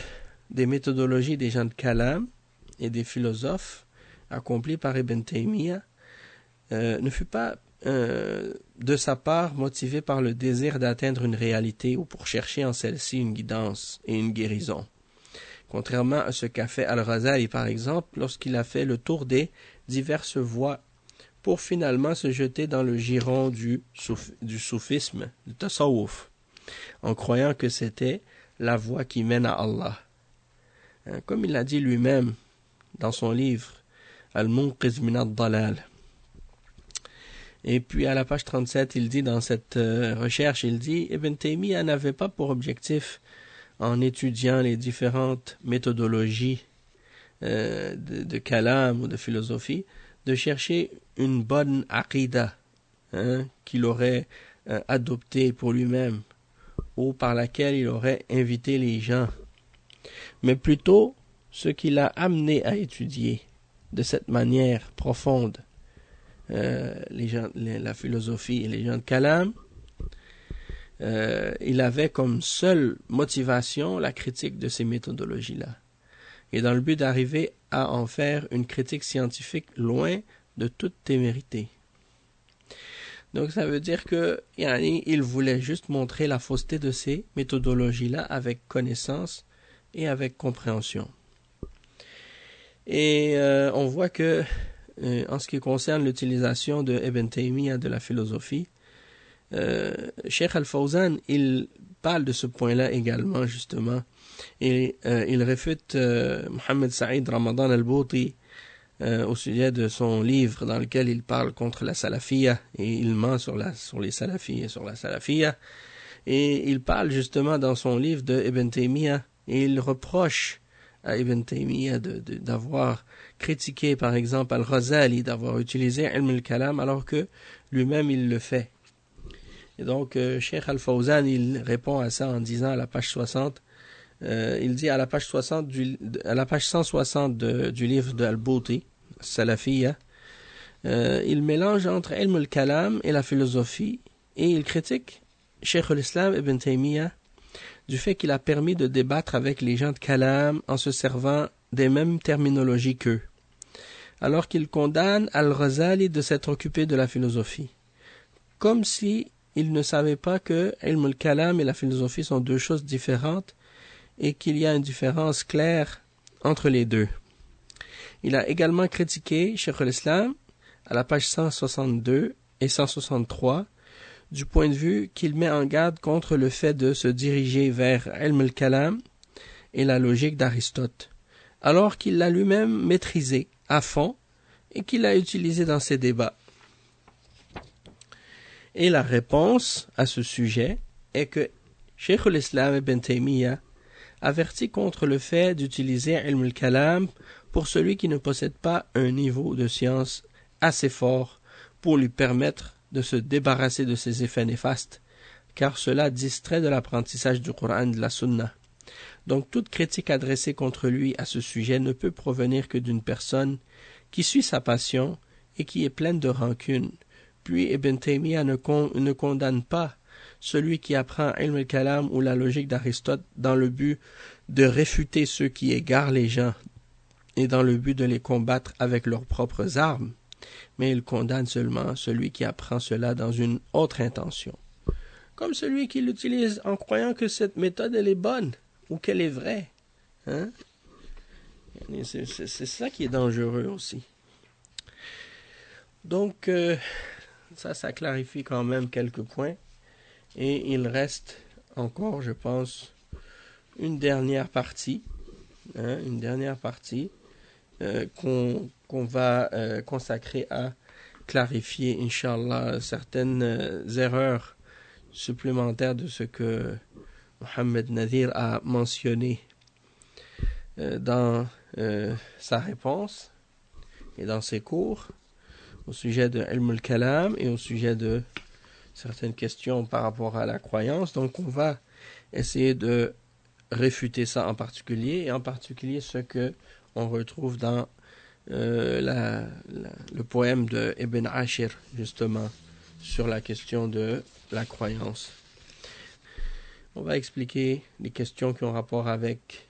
des méthodologies des gens de Kalam et des philosophes accomplie par Ibn Taymiyyah ne fut pas de sa part motivée par le désir d'atteindre une réalité ou pour chercher en celle-ci une guidance et une guérison. Contrairement à ce qu'a fait Al-Ghazali par exemple lorsqu'il a fait le tour des diverses voies pour finalement se jeter dans le giron du soufisme, du tasawwuf, en croyant que c'était la voie qui mène à Allah. Comme il l'a dit lui-même dans son livre Al-Munqiz min ad-Dalal. Et puis à la page 37, il dit dans cette recherche, il dit Ibn Taymiyyah n'avait pas pour objectif, en étudiant les différentes méthodologies de kalam ou de philosophie, de chercher une bonne aqida qu'il aurait adoptée pour lui-même ou par laquelle il aurait invité les gens, mais plutôt ce qui l'a amené à étudier de cette manière profonde la philosophie et les gens de Kalam, il avait comme seule motivation la critique de ces méthodologies-là, et dans le but d'arriver à en faire une critique scientifique loin de toute témérité. Donc ça veut dire que il voulait juste montrer la fausseté de ces méthodologies-là avec connaissance et avec compréhension. Et on voit que en ce qui concerne l'utilisation de Ibn Taymiyyah de la philosophie, Cheikh Al-Fawzan, il parle de ce point-là également, justement, et il réfute Mohammed Saïd Ramadan Al-Bouti au sujet de son livre dans lequel il parle contre la salafiyya, et il ment sur les salafis et sur la salafiyya, et il parle justement dans son livre de Ibn Taymiyyah, et il reproche à Ibn Taymiyyah d'avoir critiqué par exemple Al-Ghazali, d'avoir utilisé Ilm al-Kalam alors que lui-même il le fait. Et donc Cheikh Al-Fawzan il répond à ça en disant à la page 60, il dit à la page 160 du livre de Al-Bouti, Salafiyya, il mélange entre Ilm al-Kalam et la philosophie, et il critique Cheikh al-Islam Ibn Taymiyyah du fait qu'il a permis de débattre avec les gens de Kalam en se servant des mêmes terminologies qu'eux, alors qu'il condamne Al-Ghazali de s'être occupé de la philosophie, comme si il ne savait pas que Ilm al-Kalam et la philosophie sont deux choses différentes et qu'il y a une différence claire entre les deux. Il a également critiqué Cheikh al-Islam à la page 162 et 163 du point de vue qu'il met en garde contre le fait de se diriger vers Ilm al-Kalam et la logique d'Aristote, alors qu'il l'a lui-même maîtrisé à fond et qu'il l'a utilisé dans ses débats. Et la réponse à ce sujet est que Cheikh al-Islam Ibn Taymiyyah avertit contre le fait d'utiliser Ilm al-Kalam pour celui qui ne possède pas un niveau de science assez fort pour lui permettre de se débarrasser de ses effets néfastes, car cela distrait de l'apprentissage du Coran et de la Sunna. Donc toute critique adressée contre lui à ce sujet ne peut provenir que d'une personne qui suit sa passion et qui est pleine de rancune. Puis Ibn Taymiyyah ne condamne pas celui qui apprend Ilm al-Kalam ou la logique d'Aristote dans le but de réfuter ceux qui égarent les gens et dans le but de les combattre avec leurs propres armes, mais il condamne seulement celui qui apprend cela dans une autre intention, comme celui qui l'utilise en croyant que cette méthode elle est bonne ou qu'elle est vraie. C'est ça qui est dangereux aussi. Donc ça clarifie quand même quelques points. Et il reste encore, je pense, une dernière partie, qu'on va consacrer à clarifier, Inch'Allah, certaines erreurs supplémentaires de ce que Mohamed Nadir a mentionné dans sa réponse et dans ses cours au sujet de Ilm al-Kalam et au sujet de certaines questions par rapport à la croyance. Donc on va essayer de réfuter ça en particulier, et en particulier ce que on retrouve dans le poème de Ibn Ashir, justement, sur la question de la croyance. On va expliquer les questions qui ont rapport avec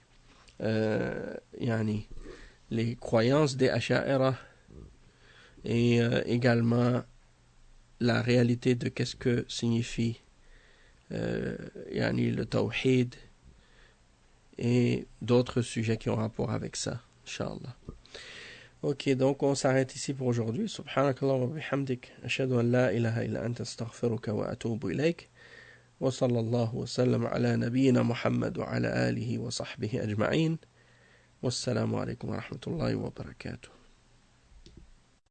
les croyances des Asha'ira et également la réalité de qu'est-ce que signifie le tawhid et d'autres sujets qui ont rapport avec ça, Inch'Allah. Ok, donc on s'arrête ici pour aujourd'hui. Subhanakallah wa bihamdik. Ashhadu an la ilaha illa anta astaghfiruka wa atubu ilayk. Wa sallallahu wa sallam ala nabiyyina Muhammad wa ala alihi wa sahbihi ajma'in. Wassalamu alaikum wa rahmatullahi wa barakatuh.